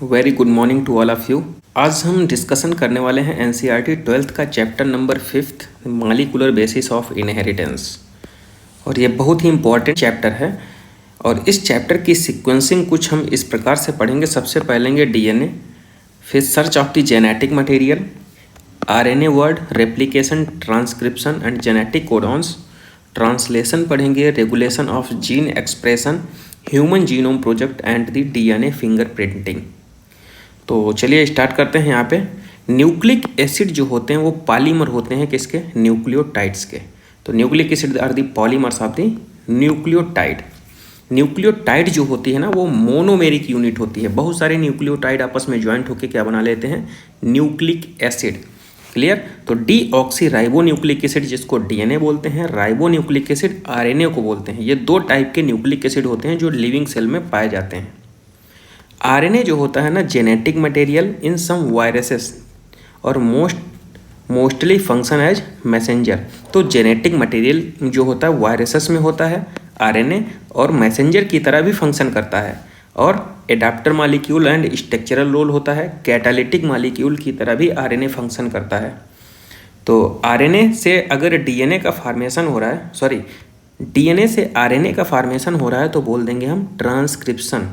Very good morning to all of you. आज हम discussion करने वाले हैं एनसीईआरटी 12th का chapter number 5th molecular basis of inheritance. और ये बहुत ही इंपॉर्टेंट चैप्टर है। और इस चैप्टर की सीक्वेंसिंग कुछ हम इस प्रकार से पढ़ेंगे। सबसे पहले डीएनए, फिर search of the genetic material, RNA word, replication, transcription and genetic codons, translation पढ़ेंगे, regulation of gene expression, human genome project and the DNA fingerprinting. तो चलिए स्टार्ट करते हैं। यहाँ पे न्यूक्लिक एसिड जो होते हैं वो पॉलीमर होते हैं किसके? न्यूक्लियोटाइड्स के। तो nucleic acid are the polymers of the nucleotide. Nucleotide जो होती है ना वो मोनोमेरिक यूनिट होती है। बहुत सारे न्यूक्लियोटाइड आपस में ज्वाइंट होकर क्या बना लेते हैं? Nucleic acid. क्लियर? तो डीऑक्सी राइबो न्यूक्लिक एसिड जिसको डीएनए बोलते हैं, राइबो न्यूक्लिक एसिड आरएनए को बोलते हैं। ये दो टाइप के न्यूक्लिक एसिड होते हैं जो लिविंग सेल में पाए जाते हैं। आरएनए जो होता है ना genetic material in some viruses और मोस्टली फंक्शन एज मैसेंजर। तो जेनेटिक मटेरियल जो होता है वायरसेस में होता है आरएनए, और मैसेंजर की तरह भी फंक्शन करता है। और adapter molecule and structural role होता है। कैटालिटिक मॉलिक्यूल की तरह भी आरएनए फंक्शन करता है। तो आरएनए से अगर डीएनए का फॉर्मेशन हो रहा है, डीएनए से आरएनए का फॉर्मेशन हो रहा है तो बोल देंगे हम ट्रांसक्रिप्शन।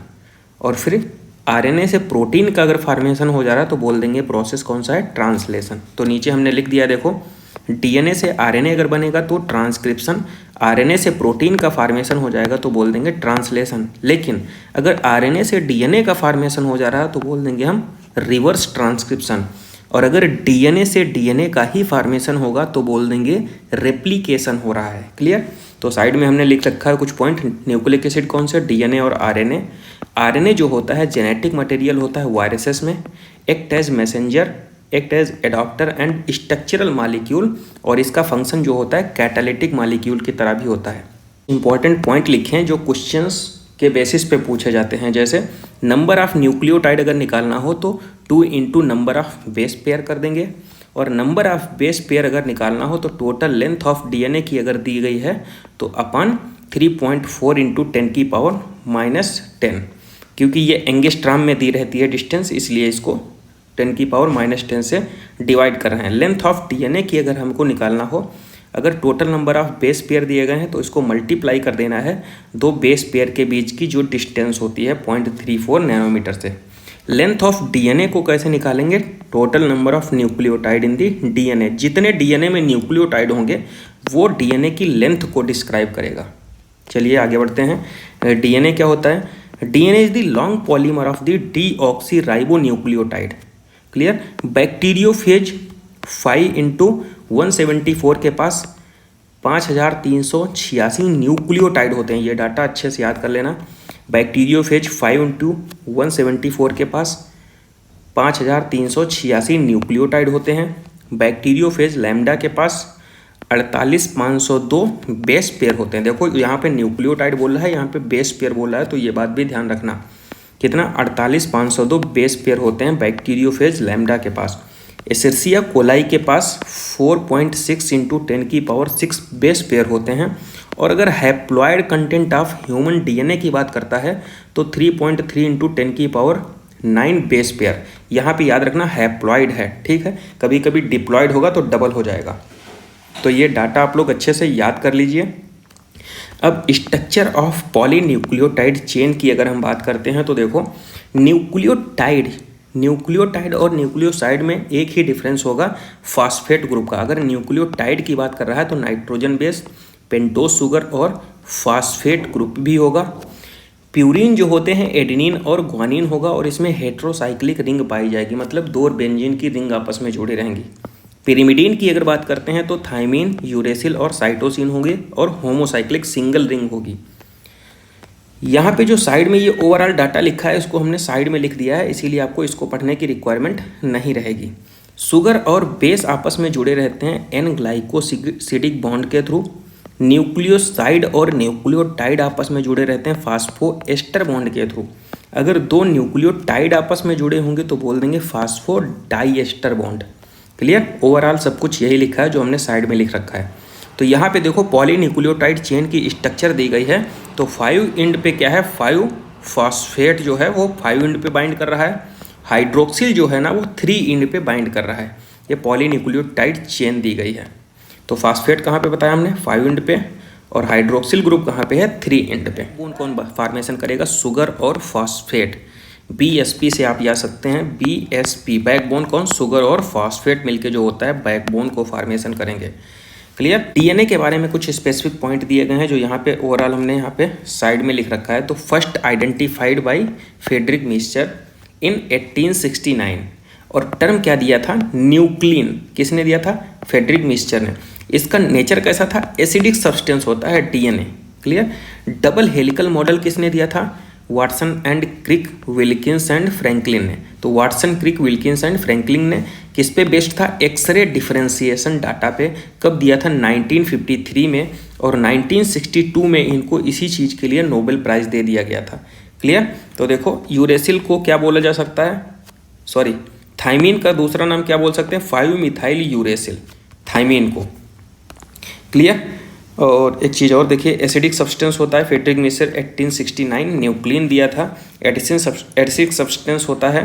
और फिर आरएनए से प्रोटीन का अगर फॉर्मेशन हो जा रहा है तो बोल देंगे प्रोसेस कौन सा है? ट्रांसलेशन। तो नीचे हमने लिख दिया, देखो डीएनए से आरएनए अगर बनेगा तो ट्रांसक्रिप्शन, आरएनए से प्रोटीन का फॉर्मेशन हो जाएगा तो बोल देंगे ट्रांसलेशन। लेकिन अगर आरएनए से डीएनए का फॉर्मेशन हो जा रहा है तो बोल देंगे हम रिवर्स ट्रांसक्रिप्शन। और अगर डीएनए से डीएनए का ही फॉर्मेशन होगा तो बोल देंगे रेप्लिकेशन हो रहा है। क्लियर? तो साइड में हमने लिख रखा है कुछ पॉइंट। न्यूक्लिक एसिड कौन से? डीएनए और आरएनए। आरएनए जो होता है जेनेटिक मटेरियल होता है वायरसेस में, act as messenger, act as adaptor and structural molecule, और इसका फंक्शन जो होता है कैटालिटिक मॉलिक्यूल की तरह भी होता है। इंपॉर्टेंट पॉइंट लिखे हैं जो क्वेश्चंस के बेसिस पे पूछे जाते हैं। जैसे नंबर ऑफ न्यूक्लियोटाइड अगर निकालना हो तो 2 into number of base pair कर देंगे, और नंबर ऑफ बेस पेयर अगर निकालना हो तो टोटल लेंथ ऑफ डीएनए की अगर दी गई है तो अपन 3.4 इंटू 10 की पावर -10, क्योंकि ये एंगस्ट्राम में दी रहती है डिस्टेंस, इसलिए इसको 10 की पावर -10 से डिवाइड कर रहे हैं। लेंथ ऑफ डीएनए की अगर हमको निकालना हो, अगर total number of base pair दिए गए हैं तो इसको मल्टीप्लाई कर देना है दो बेस पेयर के बीच की जो डिस्टेंस होती है 0.34 नैनोमीटर से। लेंथ ऑफ डीएनए को कैसे निकालेंगे? Total number of nucleotide in the DNA. जितने डीएनए में न्यूक्लियोटाइड होंगे वो डीएनए की लेंथ को डिस्क्राइब करेगा। चलिए आगे बढ़ते हैं। डीएनए क्या होता है? DNA is the long polymer of the deoxy ribo nucleotide. Clear? Bacteriophage 5 into 174 के पास 5386 न्यूक्लियोटाइड होते हैं। ये डाटा अच्छे से याद कर लेना। बैक्टीरियोफेज 5 इंटू 174 के पास 5386 न्यूक्लियोटाइड होते हैं। बैक्टीरियोफेज लैम्डा के पास 48502 बेस पेयर होते हैं। देखो यहाँ पे न्यूक्लियोटाइड बोल रहा है, यहाँ पे बेस पेयर बोल रहा है, तो ये बात भी ध्यान रखना। कितना? 48502 बेस पेयर होते हैं बैक्टीरियोफेज लैम्डा के पास। एसेर्सिया कोलाई के पास 4.6 इंटू 10 की पावर 6 बेस पेयर होते हैं। और अगर haploid content of human DNA की बात करता है तो 3.3 इंटू 10 की पावर 9 बेस पेयर। यहाँ पे याद रखना हैप्लॉयड है, ठीक है? कभी कभी डिप्लॉयड होगा तो डबल हो जाएगा। तो ये डाटा आप लोग अच्छे से याद कर लीजिए। अब स्ट्रक्चर ऑफ पॉलीन्यूक्लियोटाइड चेन की अगर हम बात करते हैं तो देखो न्यूक्लियोटाइड और न्यूक्लियोसाइड में एक ही डिफरेंस होगा, फॉस्फेट ग्रुप का। अगर न्यूक्लियोटाइड की बात कर रहा है तो नाइट्रोजन बेस, पेंटोज शुगर और फॉस्फेट ग्रुप भी होगा। प्यूरिन जो होते हैं एडेनिन और ग्वानिन होगा, और इसमें हेट्रोसाइक्लिक रिंग पाई जाएगी, मतलब दो बेंजीन की रिंग आपस में जुड़े रहेंगी। पिरिमिडीन की अगर बात करते हैं तो थाइमिन, यूरेसिल और साइटोसिन होंगे, और होमोसाइक्लिक सिंगल रिंग होगी। यहाँ पे जो साइड में ये ओवरऑल डाटा लिखा है इसको हमने साइड में लिख दिया है, इसीलिए आपको इसको पढ़ने की रिक्वायरमेंट नहीं रहेगी। शुगर और बेस आपस में जुड़े रहते हैं एन ग्लाइकोसिडिक बॉन्ड के थ्रू। न्यूक्लियोसाइड और न्यूक्लियोटाइड आपस में जुड़े रहते हैं फास्फोएस्टर बॉन्ड के थ्रू। अगर दो न्यूक्लियोटाइड आपस में जुड़े होंगे तो बोल देंगे फास्फोडाइएस्टर बॉन्ड। क्लियर? ओवरऑल सब कुछ यही लिखा है जो हमने साइड में लिख रखा है। तो यहाँ पे देखो पॉलीन्यूक्लियोटाइड चेन की स्ट्रक्चर दी गई है, तो 5 एंड पे क्या है? 5 फॉस्फेट जो है वो 5 एंड पे बाइंड कर रहा है, हाइड्रोक्सिल जो है ना वो 3 एंड पे बाइंड कर रहा है। ये पॉलीन्यूक्लियोटाइड चेन दी गई है। तो फॉस्फेट कहाँ पे बताया हमने, 5 एंड पे, और हाइड्रोक्सिल ग्रुप कहाँ पे है, 3 एंड पे। कौन कौन फॉर्मेशन करेगा, शुगर और फॉस्फेट। BSP से आप याद सकते हैं, BSP बैकबोन कौन, शुगर और फॉस्फेट मिलके जो होता है बैकबोन को फॉर्मेशन करेंगे। क्लियर। डीएनए के बारे में कुछ स्पेसिफिक पॉइंट दिए गए हैं जो यहाँ पे ओवरऑल हमने यहाँ पे साइड में लिख रखा है। तो first identified by Friedrich Miescher in 1869, और टर्म क्या दिया था, न्यूक्लिन। किसने दिया था, फ्रेडरिक मिस्चर ने। इसका नेचर कैसा था, एसिडिक सब्सटेंस होता है DNA. Clear. Double helical model किसने दिया था, Watson and Crick, Wilkins and Franklin ने। तो Watson, Crick, Wilkins and Franklin ने किस पे बेस्ड था, एक्सरे डिफरेंशिएशन डाटा पे। कब दिया था, 1953 में, और 1962 में इनको इसी चीज़ के लिए नोबेल प्राइज़ दे दिया गया था। क्लियर। तो देखो यूरेसिल को क्या बोला जा सकता है, सॉरी थाइमीन का दूसरा नाम क्या बोल सकते हैं, 5 मिथाइल यूरेसिल, थाइमीन को। क्लियर। और एक चीज़ और देखिए, एसिडिक सब्सटेंस होता है, फ्रेडरिक मिस्चर 1869, न्यूक्लिन दिया था, एसिडिक सब्सटेंस होता है।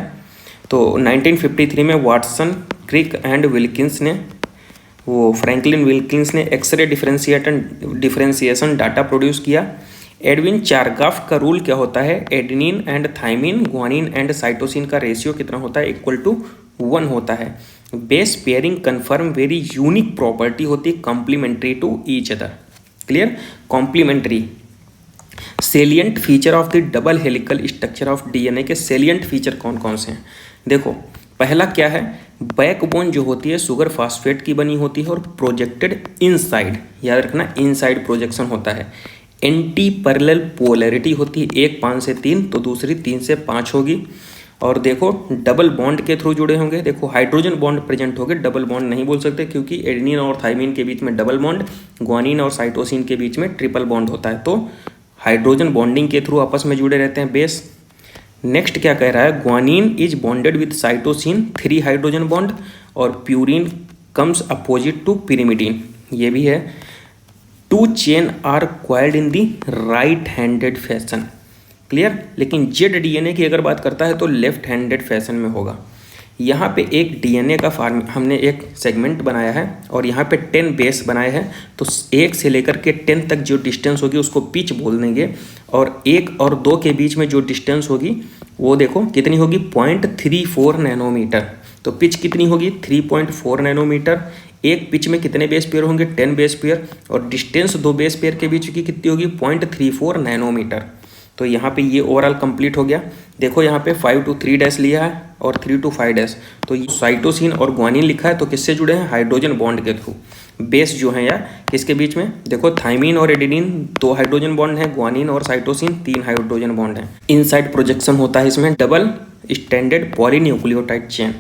तो 1953 में वाटसन, क्रिक एंड विल्किंस ने, वो फ्रैंकलिन विल्किंस ने एक्सरे डिफरेंशिएशन डाटा प्रोड्यूस किया। एडविन चारगाफ का रूल क्या होता है, adenine and thymine, guanine and cytosine का रेशियो कितना होता है, इक्वल टू 1 होता है। Base pairing confirm very unique property होती है, complementary to each other. Clear. Complementary. Salient feature of the double helical structure of DNA के सेलिएंट फीचर कौन कौन से हैं, देखो पहला क्या है, बैकबोन जो होती है शुगर फास्फेट की बनी होती है और प्रोजेक्टेड इनसाइड, याद रखना इनसाइड प्रोजेक्शन होता है। एंटी पैरेलल पोलैरिटी होती है, एक 5 से 3 तो दूसरी 3 से 5 होगी। और देखो डबल बॉन्ड के थ्रू जुड़े होंगे, देखो हाइड्रोजन बॉन्ड प्रेजेंट होंगे, डबल बॉन्ड नहीं बोल सकते क्योंकि एडेनिन और थाइमिन के बीच में डबल बॉन्ड, ग्वानिन और साइटोसिन के बीच में ट्रिपल बॉन्ड होता है। तो हाइड्रोजन बॉन्डिंग के थ्रू आपस में जुड़े रहते हैं बेस। नेक्स्ट क्या कह रहा है, guanine is bonded with cytosine 3 hydrogen bond, और purine comes opposite to pyrimidine, ये भी है। 2 chain are coiled in the right handed fashion. Clear. लेकिन जेड डीएनए की अगर बात करता है तो लेफ्ट हैंडेड फैशन में होगा। यहाँ पे एक डीएनए का हमने एक सेगमेंट बनाया है और यहाँ पे 10 बेस बनाए हैं। तो 1 से लेकर के 10 तक जो डिस्टेंस होगी उसको पिच बोल देंगे, और 1 और 2 के बीच में जो डिस्टेंस होगी वो देखो कितनी होगी, 0.34 नैनोमीटर। तो पिच कितनी होगी, 3.4 नैनोमीटर। एक पिच में कितने बेस पेयर होंगे, 10 बेस पेयर, और डिस्टेंस 2 बेस पेयर के बीच की कितनी होगी, 0.34 नैनोमीटर। तो यहाँ पे ये ओवरऑल कंप्लीट हो गया। देखो यहाँ पे 5 to 3 डैश लिया है और 3 to 5 डैश, तो साइटोसिन और ग्वानिन लिखा है, तो किससे जुड़े हैं, हाइड्रोजन बॉन्ड के थ्रू। बेस जो है यार किसके बीच में, देखो थाइमिन और एडेनिन 2 हाइड्रोजन बॉन्ड है, ग्वानिन और साइटोसिन 3 हाइड्रोजन बॉन्ड है। इनसाइड प्रोजेक्शन होता है इसमें, double standard polynucleotide chain.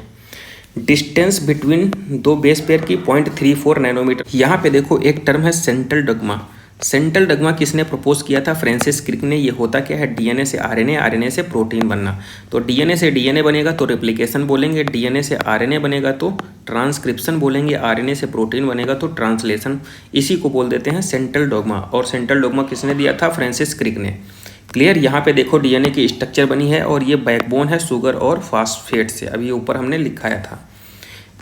Distance between 2 base pair की 0.34 नैनोमीटर। यहाँ पे देखो एक टर्म है सेंट्रल डगमा। सेंट्रल डगमा किसने प्रपोज किया था, फ्रांसिस क्रिक ने। ये होता क्या है, डीएनए से आरएनए, आरएनए से प्रोटीन बनना। तो डीएनए से डीएनए बनेगा तो रेप्लिकेशन बोलेंगे, डीएनए से आरएनए बनेगा तो ट्रांसक्रिप्शन बोलेंगे, आरएनए से प्रोटीन बनेगा तो ट्रांसलेशन। इसी को बोल देते हैं सेंट्रल डोग्मा। और सेंट्रल डोग्मा किसने दिया था, फ्रांसिस क्रिक ने। क्लियर। यहाँ पे देखो डीएनए की स्ट्रक्चर बनी है और ये बैकबोन है शुगर और फास्फेट से, अभी ऊपर हमने लिखाया था।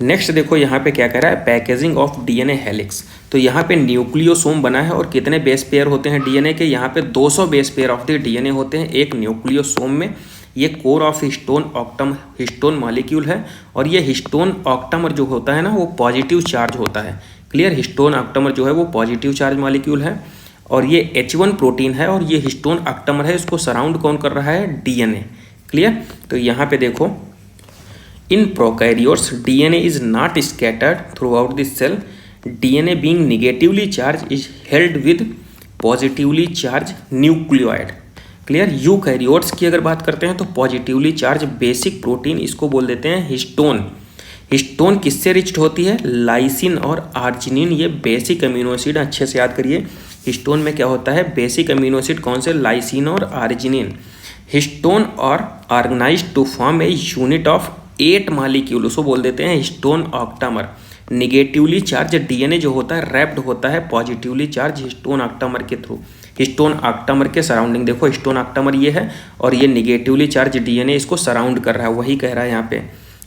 नेक्स्ट देखो यहाँ पे क्या कह रहा है, पैकेजिंग ऑफ डीएनए हेलिक्स। तो यहाँ पे न्यूक्लियोसोम बना है और कितने बेस पेयर होते हैं डीएनए के, यहाँ पे 200 base pair of the DNA होते हैं एक न्यूक्लियोसोम में। ये कोर ऑफ हिस्टोन मॉलिक्यूल है, और ये हिस्टोन ऑक्टामर जो होता है ना वो पॉजिटिव चार्ज होता है। क्लियर। हिस्टोन ऑक्टामर जो है वो पॉजिटिव चार्ज मॉलिक्यूल है, और ये H1 प्रोटीन है, और ये हिस्टोन ऑक्टामर है, इसको सराउंड कौन कर रहा है, डीएनए। क्लियर। तो यहाँ पे देखो in prokaryotes DNA is not scattered throughout the cell. DNA being negatively charged is held with positively charged nucleoid. Clear. Eukaryotes की अगर बात करते हैं तो पॉजिटिवली चार्ज बेसिक प्रोटीन, इसको बोल देते हैं हिस्टोन। हिस्टोन किससे रिच्ड होती है, लाइसिन और आर्जिनिन, ये बेसिक अमीनो एसिड, अच्छे से याद करिए। हिस्टोन में क्या होता है, बेसिक अमीनो एसिड कौन से, लाइसिन और आर्जिनिन। हिस्टोन और organized to form a unit of 8 molecule, उसको बोल देते हैं histone octamer. Negatively charge DNA जो होता है रैप्ड होता है पॉजिटिवली चार्ज हिस्टोन ऑक्टामर के थ्रू। हिस्टोन ऑक्टामर के सराउंडिंग। देखो हिस्टोन ऑक्टामर ये है और ये निगेटिवली चार्ज डीएनए इसको सराउंड कर रहा है, वही कह रहा है यहाँ पे।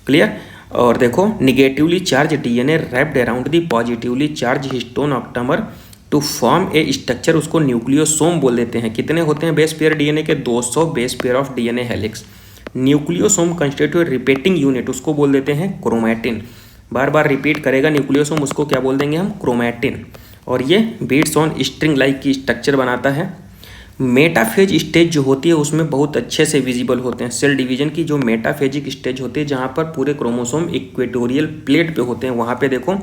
क्लियर। और देखो negatively charge DNA wrapped around the positively charge histone octamer to form a structure, उसको न्यूक्लियोसोम बोल देते हैं। कितने होते हैं बेस पेयर डीएनए के? 200 base pair of DNA helix. Nucleosome constitute repeating unit, उसको बोल देते हैं क्रोमैटिन। बार बार रिपीट करेगा न्यूक्लियोसोम, उसको क्या बोल देंगे हम? क्रोमैटिन। और ये बीट्स ऑन स्ट्रिंग लाइक की स्ट्रक्चर बनाता है। मेटाफेज स्टेज जो होती है उसमें बहुत अच्छे से विजिबल होते हैं। सेल डिवीजन की जो मेटाफेजिक स्टेज होती है जहाँ पर पूरे क्रोमोसोम इक्वेटोरियल प्लेट पे होते हैं, वहाँ पे देखो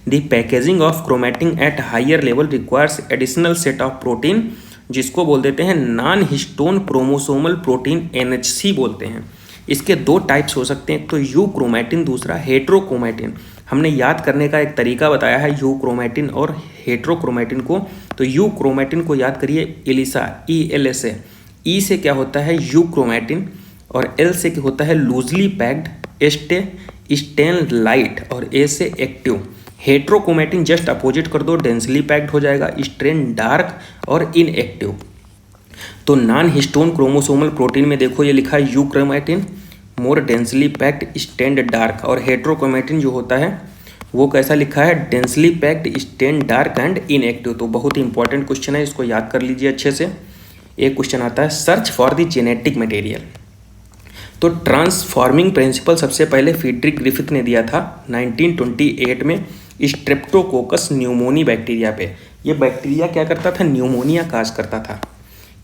the packaging of chromatin at higher level requires additional set of protein, जिसको बोल देते हैं non histone chromosomal protein, NHC बोलते हैं। इसके दो टाइप्स हो सकते हैं, एक तो यू क्रोमैटिन, दूसरा हेट्रोक्रोमैटिन। हमने याद करने का एक तरीका बताया है यू क्रोमैटिन और हेट्रोक्रोमैटिन को। तो यू क्रोमैटिन को याद करिए एलिसा, ELSA। ई से क्या होता है? You chromatin. और एल से क्या होता है? Loosely packed stain light. और ए से एक्टिव। हेट्रोक्रोमैटिन जस्ट अपोजिट कर दो, डेंसली पैक्ड हो जाएगा, स्ट्रेन डार्क और इनएक्टिव। तो नॉन हिस्टोन क्रोमोसोमल प्रोटीन में देखो ये लिखा है euchromatin more densely packed stained dark, और हेट्रोक्रोमैटिन जो होता है वो कैसा लिखा है? Densely packed stained dark and inactive. तो बहुत ही इंपॉर्टेंट क्वेश्चन है, इसको याद कर लीजिए अच्छे से। एक क्वेश्चन आता है search for the genetic material. तो ट्रांसफॉर्मिंग प्रिंसिपल सबसे पहले फ्रीडरिक ग्रिफिथ ने दिया था 1928 में स्ट्रेप्टोकोकस न्यूमोनी बैक्टीरिया पे। ये बैक्टीरिया क्या करता था? न्यूमोनिया काज करता था।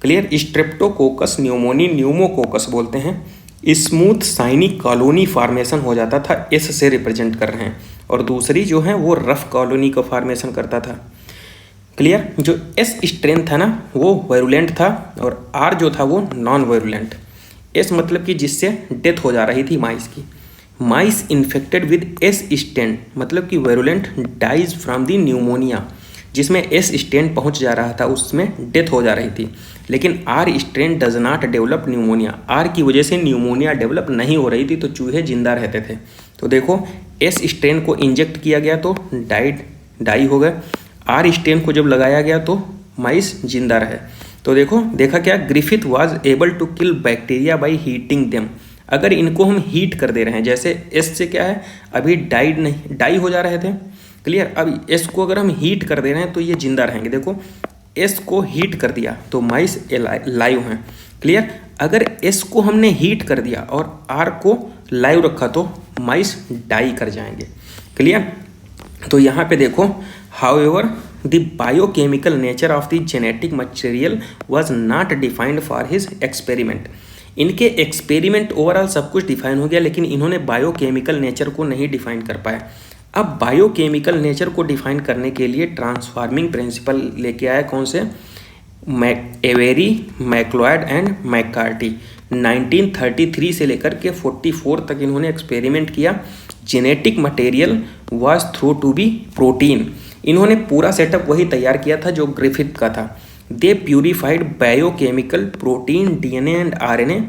क्लियर। स्ट्रेप्टोकोकस न्यूमोनी, न्यूमोकोकस बोलते हैं। स्मूथ साइनी कॉलोनी फॉर्मेशन हो जाता था, एस से रिप्रेजेंट कर रहे हैं। और दूसरी जो है वो रफ कॉलोनी का फॉर्मेशन करता था। क्लियर। जो एस स्ट्रेन था ना वो वायरुलेंट था, और आर जो था वो नॉन वायरुलेंट। एस मतलब कि जिससे डेथ हो जा रही थी माइस की। Mice infected with S strain मतलब कि virulent dies from the pneumonia, जिसमें एस स्ट्रेन पहुंच जा रहा था उसमें डेथ हो जा रही थी। लेकिन R strain does not develop pneumonia, R की वजह से न्यूमोनिया डेवलप नहीं हो रही थी, तो चूहे जिंदा रहते थे। तो देखो एस स्ट्रेन को इंजेक्ट किया गया तो डाई हो गए, आर स्ट्रेन को जब लगाया गया तो माइस जिंदा रहे। तो देखो देखा क्या? Griffith was able to kill bacteria by heating them. अगर इनको हम हीट कर दे रहे हैं, जैसे एस से क्या है अभी डाई हो जा रहे थे। क्लियर। अब एस को अगर हम हीट कर दे रहे हैं तो ये जिंदा रहेंगे। देखो एस को हीट कर दिया तो माइस लाइव हैं। क्लियर। अगर एस को हमने हीट कर दिया और आर को लाइव रखा तो माइस डाई कर जाएंगे। क्लियर। तो यहाँ पे देखो however the biochemical nature of the genetic material was not defined for his experiment. इनके एक्सपेरिमेंट ओवरऑल सब कुछ डिफाइन हो गया, लेकिन इन्होंने बायोकेमिकल नेचर को नहीं डिफाइन कर पाए। अब बायोकेमिकल नेचर को डिफाइन करने के लिए ट्रांसफॉर्मिंग प्रिंसिपल लेके आया कौन से? Avery, MacLeod and McCarthy. 1933 से लेकर के 44 तक इन्होंने एक्सपेरिमेंट किया। Genetic material was through to be protein. इन्होंने पूरा सेटअप वही तैयार किया था जो ग्रिफिथ का था। They purified biochemical protein DNA and RNA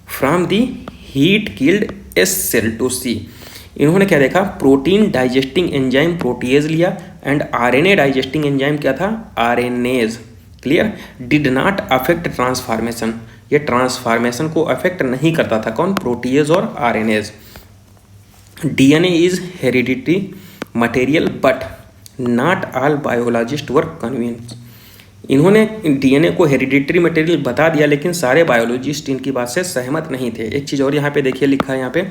from the heat killed S cell to see. इन्होंने क्या देखा? प्रोटीन डाइजेस्टिंग एंजाइम प्रोटीएज लिया एंड RNA डाइजेस्टिंग एंजाइम क्या था? RNase। Clear. Did not affect transformation, ये ट्रांसफॉर्मेशन को अफेक्ट नहीं करता था। कौन? प्रोटीएज और RNase। DNA is hereditary material but not all biologist were convince. इन्होंने DNA को हेरिडिटरी मटेरियल बता दिया, लेकिन सारे बायोलॉजिस्ट इनकी बात से सहमत नहीं थे। एक चीज़ और यहाँ पे देखिए लिखा है यहाँ पे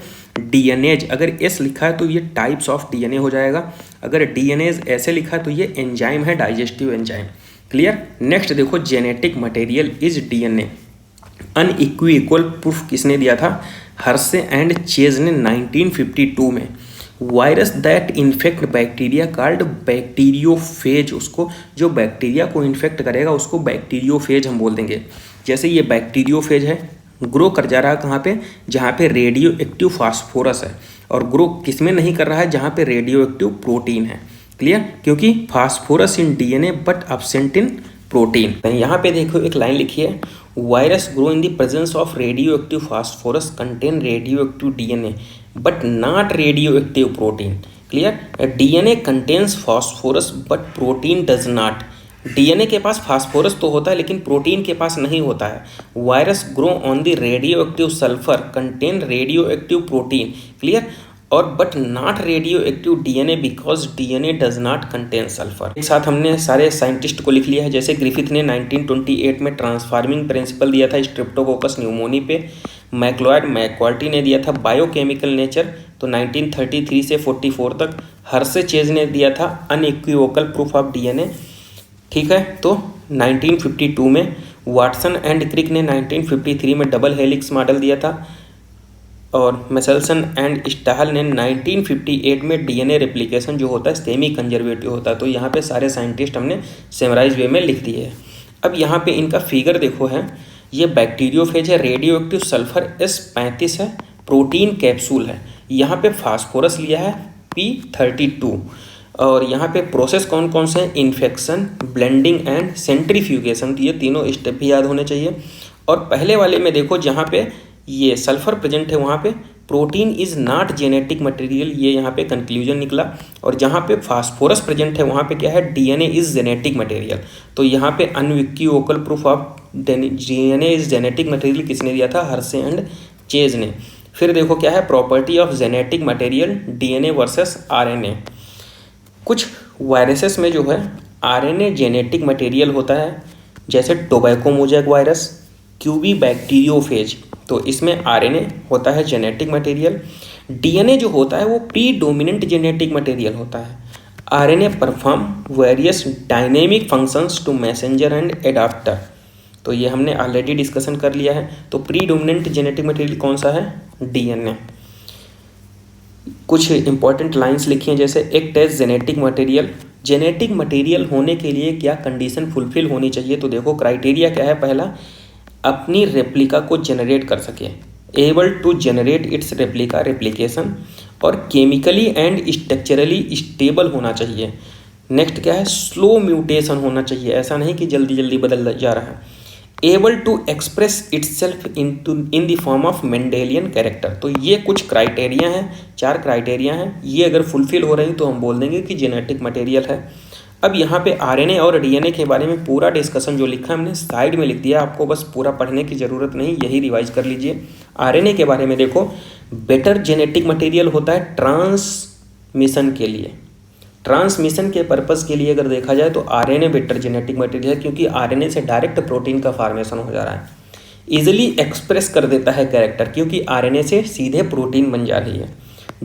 DNase, अगर एस लिखा है तो ये टाइप्स ऑफ DNA हो जाएगा। अगर DNase ऐसे लिखा है तो ये एंजाइम है, डाइजेस्टिव एंजाइम। क्लियर। नेक्स्ट देखो genetic material is DNA। Unequivocal proof किसने दिया था? हर्से एंड चेज ने 1952 में। Virus that infect bacteria called bacteriophage, उसको जो बैक्टीरिया को इन्फेक्ट करेगा उसको बैक्टीरियोफेज हम बोल देंगे। जैसे ये बैक्टीरियोफेज है, ग्रो कर जा रहा है कहाँ पे? जहाँ पे रेडियो एक्टिव फास्फोरस है। और ग्रो किस में नहीं कर रहा है? जहाँ पे रेडियो एक्टिव प्रोटीन है। क्लियर। क्योंकि phosphorus in DNA but absent in protein. यहाँ पे देखो एक लाइन लिखी है, virus grow in the presence of radio active phosphorus contain radio active DNA but not radioactive protein. Clear. DNA contains phosphorus but protein does not. DNA के पास phosphorus तो होता है लेकिन प्रोटीन के पास नहीं होता है। Virus grow on the radioactive sulphur contain radioactive protein, clear, और but not radioactive DNA because DNA does not contain sulphur. एक साथ हमने सारे साइंटिस्ट को लिख लिया है। जैसे ग्रिफिथ ने 1928 में ट्रांसफार्मिंग प्रिंसिपल दिया था स्ट्रेप्टोकोकस न्यूमोनी पे, मैक्लॉयड मैक्वार्टी ने दिया था बायोकेमिकल नेचर तो 1933 से 44 तक, हर्से चेज ने दिया था अनइक्विवोकल प्रूफ ऑफ डीएनए, ठीक है। तो 1952 में वाटसन एंड क्रिक ने 1953 में डबल हेलिक्स मॉडल दिया था, और मेसेल्सन एंड स्टाहल ने 1958 में डीएनए रेप्लिकेशन जो होता है सेमी कंजर्वेटिव होता है। तो यहाँ पे सारे साइंटिस्ट हमने सेमराइज वे में लिख दिए हैं। अब यहाँ पे इनका फिगर देखो है, ये बैक्टीरियोफेज है, रेडियो एक्टिव सल्फर S35 है, प्रोटीन कैप्सूल है, यहाँ पे फास्फोरस लिया है P32, और यहाँ पे प्रोसेस कौन कौन से हैं, इन्फेक्शन, ब्लेंडिंग एंड सेंट्रीफ्यूगेशन, तो ये तीनों स्टेप भी याद होने चाहिए। और पहले वाले में देखो जहाँ पे ये सल्फर प्रेजेंट है वहाँ पे protein is not genetic material, ये यहाँ पे कंक्लूजन निकला, और जहाँ पे फास्फोरस प्रेजेंट है वहाँ पे क्या है, डीएनए इज जेनेटिक मटेरियल। तो यहाँ पे unequivocal proof of DNA is genetic material किसने दिया था, हर्से एंड चेज ने। फिर देखो क्या है, property of genetic material DNA versus RNA. कुछ वायरसेस में जो है आरएनए जेनेटिक मटेरियल होता है, जैसे tobacco mosaic virus, QB bacteriophage, तो इसमें आरएनए होता है जेनेटिक मटेरियल। डीएनए जो होता है वो प्रीडोमिनेंट जेनेटिक मटेरियल होता है। RNA perform various dynamic functions to messenger and adaptor, तो ये हमने ऑलरेडी डिस्कशन कर लिया है। तो प्रीडोमिनेंट जेनेटिक मटेरियल कौन सा है, डीएनए। कुछ इंपॉर्टेंट लाइंस लिखी हैं, जैसे act as genetic material. Genetic material होने के लिए क्या कंडीशन फुलफिल होनी चाहिए, तो देखो क्राइटेरिया क्या है, पहला अपनी रेप्लिका को जनरेट कर सके, able to generate its replica replication, और केमिकली एंड स्ट्रक्चरली स्टेबल होना चाहिए। नेक्स्ट क्या है, स्लो म्यूटेशन होना चाहिए, ऐसा नहीं कि जल्दी जल्दी बदल जा रहा है। Able to express itself in the form of Mendelian character, तो ये कुछ क्राइटेरिया हैं, 4 क्राइटेरिया हैं, ये अगर फुलफिल हो रही तो हम बोल देंगे कि जेनेटिक मटेरियल है। अब यहाँ पे आरएनए और डीएनए के बारे में पूरा डिस्कशन जो लिखा है हमने साइड में लिख दिया, आपको बस पूरा पढ़ने की ज़रूरत नहीं, यही रिवाइज कर लीजिए। आरएनए के बारे में देखो, बेटर जेनेटिक मटेरियल होता है ट्रांसमिशन के लिए, ट्रांसमिशन के पर्पज़ के लिए अगर देखा जाए तो आरएनए बेटर जेनेटिक मटेरियल है, क्योंकि आरएनए से डायरेक्ट प्रोटीन का फॉर्मेशन हो जा रहा है। ईजिली एक्सप्रेस कर देता है कैरेक्टर, क्योंकि आरएनए से सीधे प्रोटीन बन जा रही है।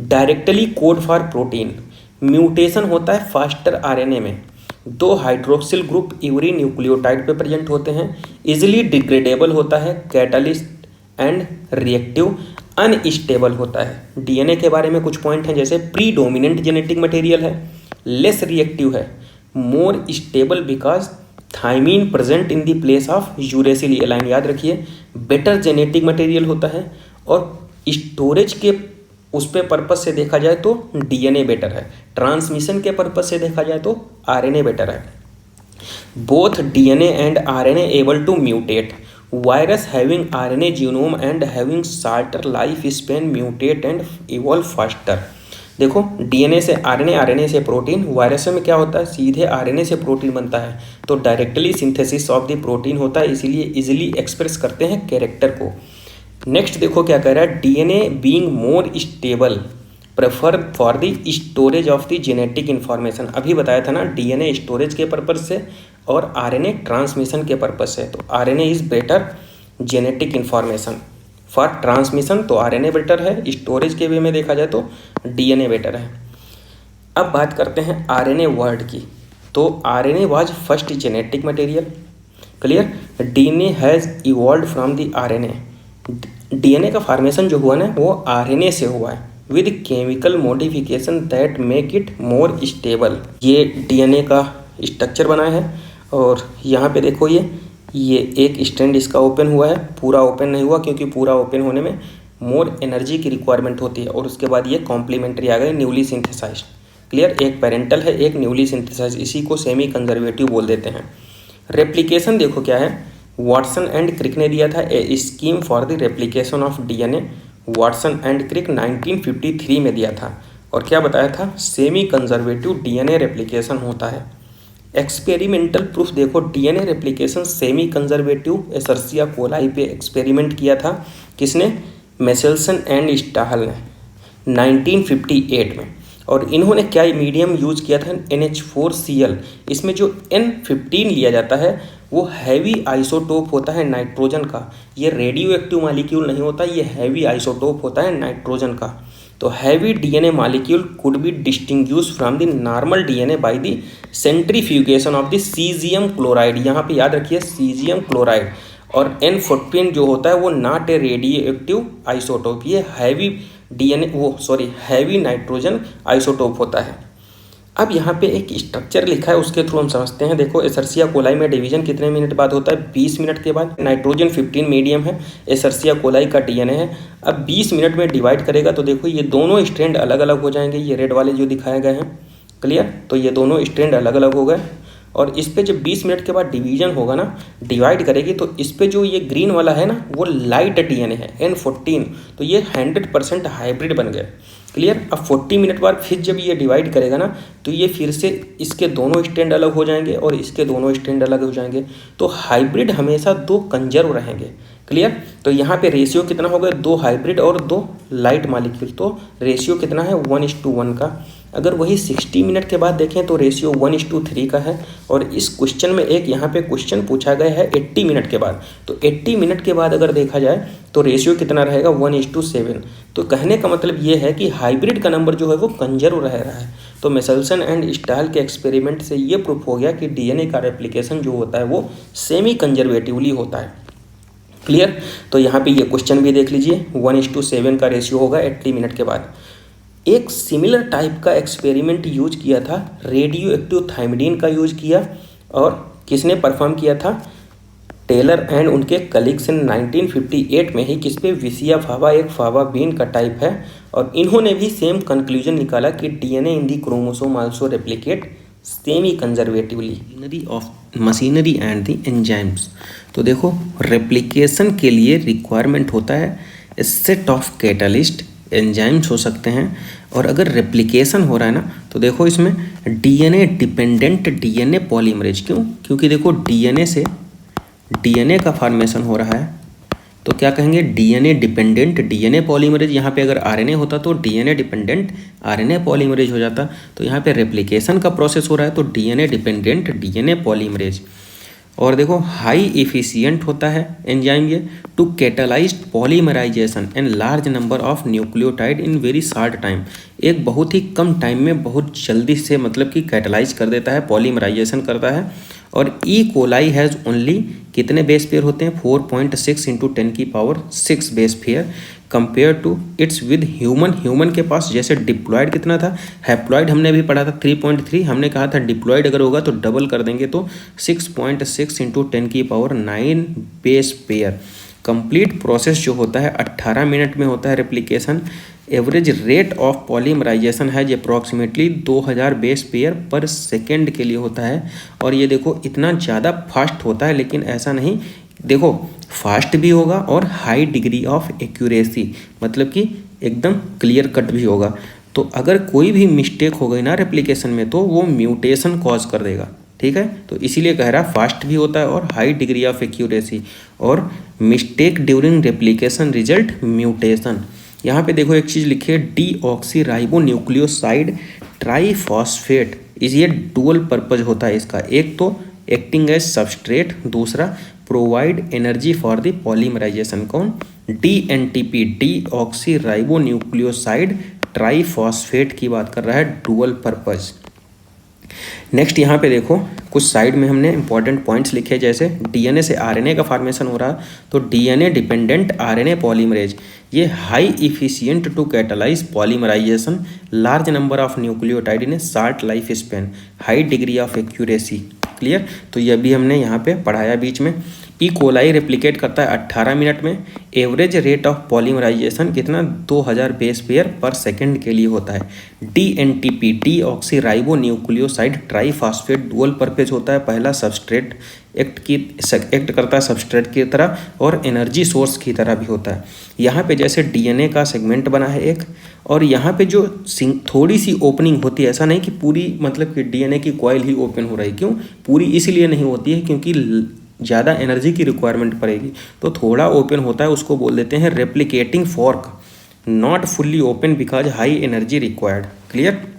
Directly code for protein, mutation होता है फास्टर आरएनए में, 2 हाइड्रोक्सिल ग्रुप यूरी न्यूक्लियोटाइड पे प्रेजेंट होते हैं। इजिली डिग्रेडेबल होता है, कैटालिस्ट एंड रिएक्टिव, अनस्टेबल होता है। डीएनए के बारे में कुछ पॉइंट हैं, जैसे प्रीडोमिनेंट जेनेटिक मटेरियल है, लेस रिएक्टिव है, more stable because thymine present in the place of uracil, ये लाइन याद रखिए। बेटर जेनेटिक मटेरियल होता है, और स्टोरेज के उस पे पर्पज से देखा जाए तो डीएनए बेटर है, ट्रांसमिशन के पर्पज से देखा जाए तो आरएनए बेटर है। Both DNA and RNA able to mutate, virus having RNA genome and having shorter life span mutate and evolve faster. देखो डीएनए से आरएनए, आरएनए से प्रोटीन, वायरस में क्या होता है, सीधे आरएनए से प्रोटीन बनता है, तो directly synthesis of the protein होता है, इसीलिए इजिली एक्सप्रेस करते हैं कैरेक्टर को। नेक्स्ट देखो क्या कह रहा है, DNA being more stable prefer for the storage of the genetic information. अभी बताया था ना, डीएनए स्टोरेज के पर्पज से और आरएनए ट्रांसमिशन के पर्पज से। तो RNA is better genetic information, for transmission तो आरएनए बेटर है, स्टोरेज के वे में देखा जाए तो डीएनए बेटर है। अब बात करते हैं आरएनए वर्ड की। तो RNA was first genetic material, clear. DNA has evolve from the RNA, DNA का फॉर्मेशन जो हुआ ना वो आरएनए से हुआ है, with chemical modification that make it more stable. ये डीएनए का स्ट्रक्चर बना है, और यहाँ पे देखो ये एक स्ट्रैंड इसका ओपन हुआ है, पूरा ओपन नहीं हुआ, क्योंकि पूरा ओपन होने में मोर एनर्जी की रिक्वायरमेंट होती है, और उसके बाद ये कॉम्प्लीमेंट्री आ गए, न्यूली सिंथेसाइज्ड, क्लियर। एक पेरेंटल है, एक न्यूली सिंथेसाइज्ड, इसी को सेमी कंजर्वेटिव बोल देते हैं। रेप्लिकेशन देखो क्या है, वाटसन एंड क्रिक ने दिया था a scheme for the replication of DNA, Watson and Crick 1953 में दिया था, और क्या बताया था, सेमी कंजर्वेटिव डीएनए रेप्लिकेशन होता है। एक्सपेरिमेंटल प्रूफ देखो, DNA replication semi conservative Escherichia coli पे एक्सपेरिमेंट किया था। किसने? मेसेल्सन एंड स्टाहल ने 1958 में। और इन्होंने क्या मीडियम यूज किया था? NH4Cl। इसमें जो N15 लिया जाता है वो हैवी आइसोटोप होता है नाइट्रोजन का। ये रेडियो एक्टिव मॉलिक्यूल नहीं होता, ये हैवी आइसोटोप होता है नाइट्रोजन का। तो heavy DNA molecule could be distinguished from the normal DNA by the centrifugation of the caesium chloride. यहाँ पे याद रखिए सीजियम क्लोराइड। और N14 जो होता है वो not a radio active isotope, ये हैवी हैवी नाइट्रोजन आइसोटोप होता है। अब यहाँ पे एक स्ट्रक्चर लिखा है, उसके थ्रू हम समझते हैं। देखो एसर्सिया कोलाई में डिवीजन कितने मिनट बाद होता है? 20 मिनट के बाद। नाइट्रोजन 15 मीडियम है, एसर्सिया कोलाई का डीएनए है। अब 20 मिनट में डिवाइड करेगा तो देखो ये दोनों स्ट्रैंड अलग अलग हो जाएंगे, ये रेड वाले जो दिखाए गए हैं। क्लियर? तो ये दोनों स्ट्रैंड अलग अलग हो गए। और इस पे जब 20 मिनट के बाद डिवीजन होगा ना, डिवाइड करेगी, तो इस पे जो ये ग्रीन वाला है ना वो लाइट डीएनए है N14। तो ये 100% हाइब्रिड बन गए। क्लियर? अब 40 मिनट बाद फिर जब ये डिवाइड करेगा ना तो ये फिर से इसके दोनों स्ट्रैंड अलग हो जाएंगे और इसके दोनों स्ट्रैंड अलग हो जाएंगे। तो हाइब्रिड हमेशा 2 कंजर्व रहेंगे। क्लियर? तो यहाँ पे रेशियो कितना हो गया? 2 हाइब्रिड और 2 लाइट मॉलिक्यूल। तो रेशियो कितना है? 1:1 का। अगर वही 60 मिनट के बाद देखें तो रेशियो 1:3 का है। और इस क्वेश्चन में एक यहाँ पे क्वेश्चन पूछा गया है 80 मिनट के बाद। तो 80 मिनट के बाद अगर देखा जाए तो रेशियो कितना रहेगा? 1:7। तो कहने का मतलब ये है कि हाइब्रिड का नंबर जो है वो कंजर्व रह रहा है। तो मेसेल्सन एंड स्टाहल के एक्सपेरिमेंट से ये प्रूफ हो गया कि डीएनए का रेप्लिकेशन जो होता है वो सेमी कंजर्वेटिवली होता है। क्लियर? तो यहाँ पे ये क्वेश्चन भी देख लीजिए, 1:7 का रेशियो होगा 80 मिनट के बाद। एक सिमिलर टाइप का एक्सपेरिमेंट यूज किया था, रेडियो एक्टिव थायमिडीन का यूज किया। और किसने परफॉर्म किया था? टेलर एंड उनके कलीग्स ने 1958 में ही। किस पे? विसिया फावा, एक फावा बीन का टाइप है। और इन्होंने भी सेम कंक्लूजन निकाला कि DNA in the chromosome also replicate semi conservatively of machinery and the enzymes. तो देखो रेप्लिकेशन के लिए रिक्वायरमेंट होता है सेट ऑफ कैटलिस्ट, एंजाइम्स हो सकते हैं। और अगर रेप्लिकेशन हो रहा है ना तो देखो इसमें डीएनए डिपेंडेंट डीएनए पॉलीमरेज। क्यों? क्योंकि देखो डीएनए से डीएनए का फॉर्मेशन हो रहा है, तो क्या कहेंगे? DNA dependent DNA polymerase. यहाँ पे अगर आरएनए होता तो डीएनए डिपेंडेंट आरएनए पॉलीमरेज हो जाता। तो यहाँ पे रेप्लिकेशन का प्रोसेस हो रहा है तो डीएनए डिपेंडेंट डीएनए पॉलीमरेज। और देखो हाई इफिशियंट होता है एंजाइम ये to catalyse polymerisation and large number of nucleotide in very short time. एक बहुत ही कम टाइम में बहुत जल्दी से मतलब कि कैटालाइज कर देता है, पॉलीमराइजेशन करता है। और ई कोलाई हैज़ ओनली कितने बेस पेयर होते हैं? 4.6 × 10⁶ base pair compare to its with human के पास जैसे डिप्लॉयड कितना था? हैप्लॉयड हमने भी पढ़ा था 3.3। हमने कहा था डिप्लॉयड अगर होगा तो डबल कर देंगे तो 6.6 × 10⁹ बेस पेयर। कंप्लीट प्रोसेस जो होता है 18 मिनट में होता है replication. Average rate of polymerisation है जो approximately 2000 base pair per second के लिए होता है। और ये देखो इतना ज़्यादा फास्ट होता है, लेकिन ऐसा नहीं, देखो फास्ट भी होगा और हाई डिग्री ऑफ एक्यूरेसी, मतलब कि एकदम क्लियर कट भी होगा। तो अगर कोई भी मिस्टेक हो गई ना रेप्लिकेशन में तो वो म्यूटेशन कॉज कर देगा। ठीक है? तो इसीलिए कह रहा फास्ट भी होता है और हाई डिग्री ऑफ एक्यूरेसी। और mistake during replication result mutation. यहाँ पे देखो एक चीज़ लिखी है डीऑक्सीराइबो न्यूक्लियोसाइड ट्राईफॉस्फेट। इस ये डुअल पर्पज होता है इसका, एक तो एक्टिंग एज सबस्ट्रेट, दूसरा provide energy for the polymerisation. कौन? DNTP डीऑक्सीराइबो न्यूक्लियोसाइड ट्राईफॉस्फेट की बात कर रहा है, डुअल पर्पज। नेक्स्ट यहाँ पे देखो कुछ साइड में हमने इंपॉर्टेंट पॉइंट्स लिखे, जैसे डीएनए से आरएनए का फॉर्मेशन हो रहा तो डीएनए डिपेंडेंट आरएनए पॉलीमरेज ये high efficient to catalyse polymerisation, large number of nucleotide in a short life span, high degree of accuracy. Clear? तो ये भी हमने यहाँ पे पढ़ाया बीच में। ई कोलाई रेप्लिकेट करता है 18 मिनट में। एवरेज रेट ऑफ पॉलीमराइजेशन कितना 2000 बेस पेयर पर सेकंड के लिए होता है। DNTP D oxy ribo nucleoside triphosphate dual purpose होता है। पहला सबस्ट्रेट एक्ट करता है सबस्ट्रेट की तरह और एनर्जी सोर्स की तरह भी होता है। यहाँ पे जैसे DNA का सेगमेंट बना है एक, और यहाँ पे जो थोड़ी सी ओपनिंग होती है, ऐसा नहीं कि पूरी मतलब कि DNA की कॉइल ही ओपन हो रही, क्यों पूरी इसलिए नहीं होती है क्योंकि ज़्यादा एनर्जी की रिक्वायरमेंट पड़ेगी, तो थोड़ा ओपन होता है, उसको बोल देते हैं replicating fork. Not fully open because high energy required. Clear.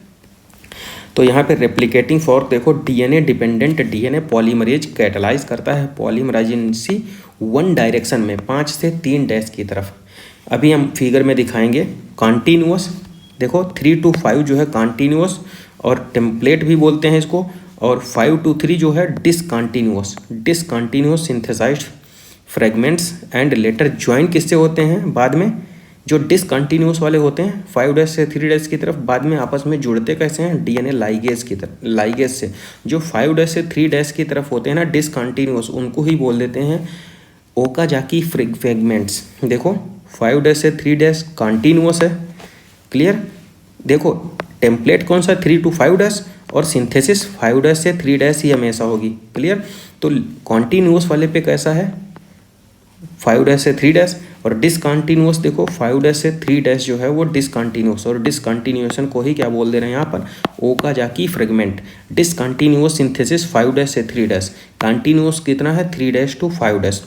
तो यहाँ पे रेप्लिकेटिंग फॉर्क देखो, DNA dependent DNA polymerase catalyse करता है पॉलीमराइजेंसी वन डायरेक्शन में 5 से 3 डैश की तरफ। अभी हम फिगर में दिखाएंगे। कॉन्टीन्यूअस देखो 3 to 5 जो है कॉन्टीन्यूअस, और टेम्पलेट भी बोलते हैं इसको, और 5 to 3 जो है discontinuous synthesised fragments and later join किससे होते हैं बाद में, जो डिसकॉन्टीन्यूअस वाले होते हैं 5 डैश से 3 डैश की तरफ, बाद में आपस में जुड़ते कैसे हैं DNA लाइगेज की तरफ, लाइगेज से। जो 5 डैश से 3 डैश की तरफ होते हैं ना डिसकॉन्टीन्यूअस, उनको ही बोल देते हैं ओकाजाकी फ्रेगमेंट्स। देखो 5 डैश से 3 डैश कॉन्टीन्यूअस है। क्लियर। देखो टेम्पलेट कौन सा 3 to 5 डैश, और सिंथेसिस 5 डैश से 3 डैश ही हमेशा होगी। क्लियर। तो कॉन्टीन्यूअस वाले पे कैसा है 5 डैश से 3 डैश, और डिसकॉन्टीन्यूअस देखो 5 डैश से 3 डैश जो है वो डिसकॉन्टीन्यूअस, और डिसकॉन्टीन्यूएशन को ही क्या बोल दे रहे हैं यहाँ पर ओकाजाकी फ्रेगमेंट। डिसकॉन्टीन्यूअस सिंथेसिस 5 डैश से 3 डैश, कॉन्टीन्यूअस कितना है 3 डैश to 5 डैश,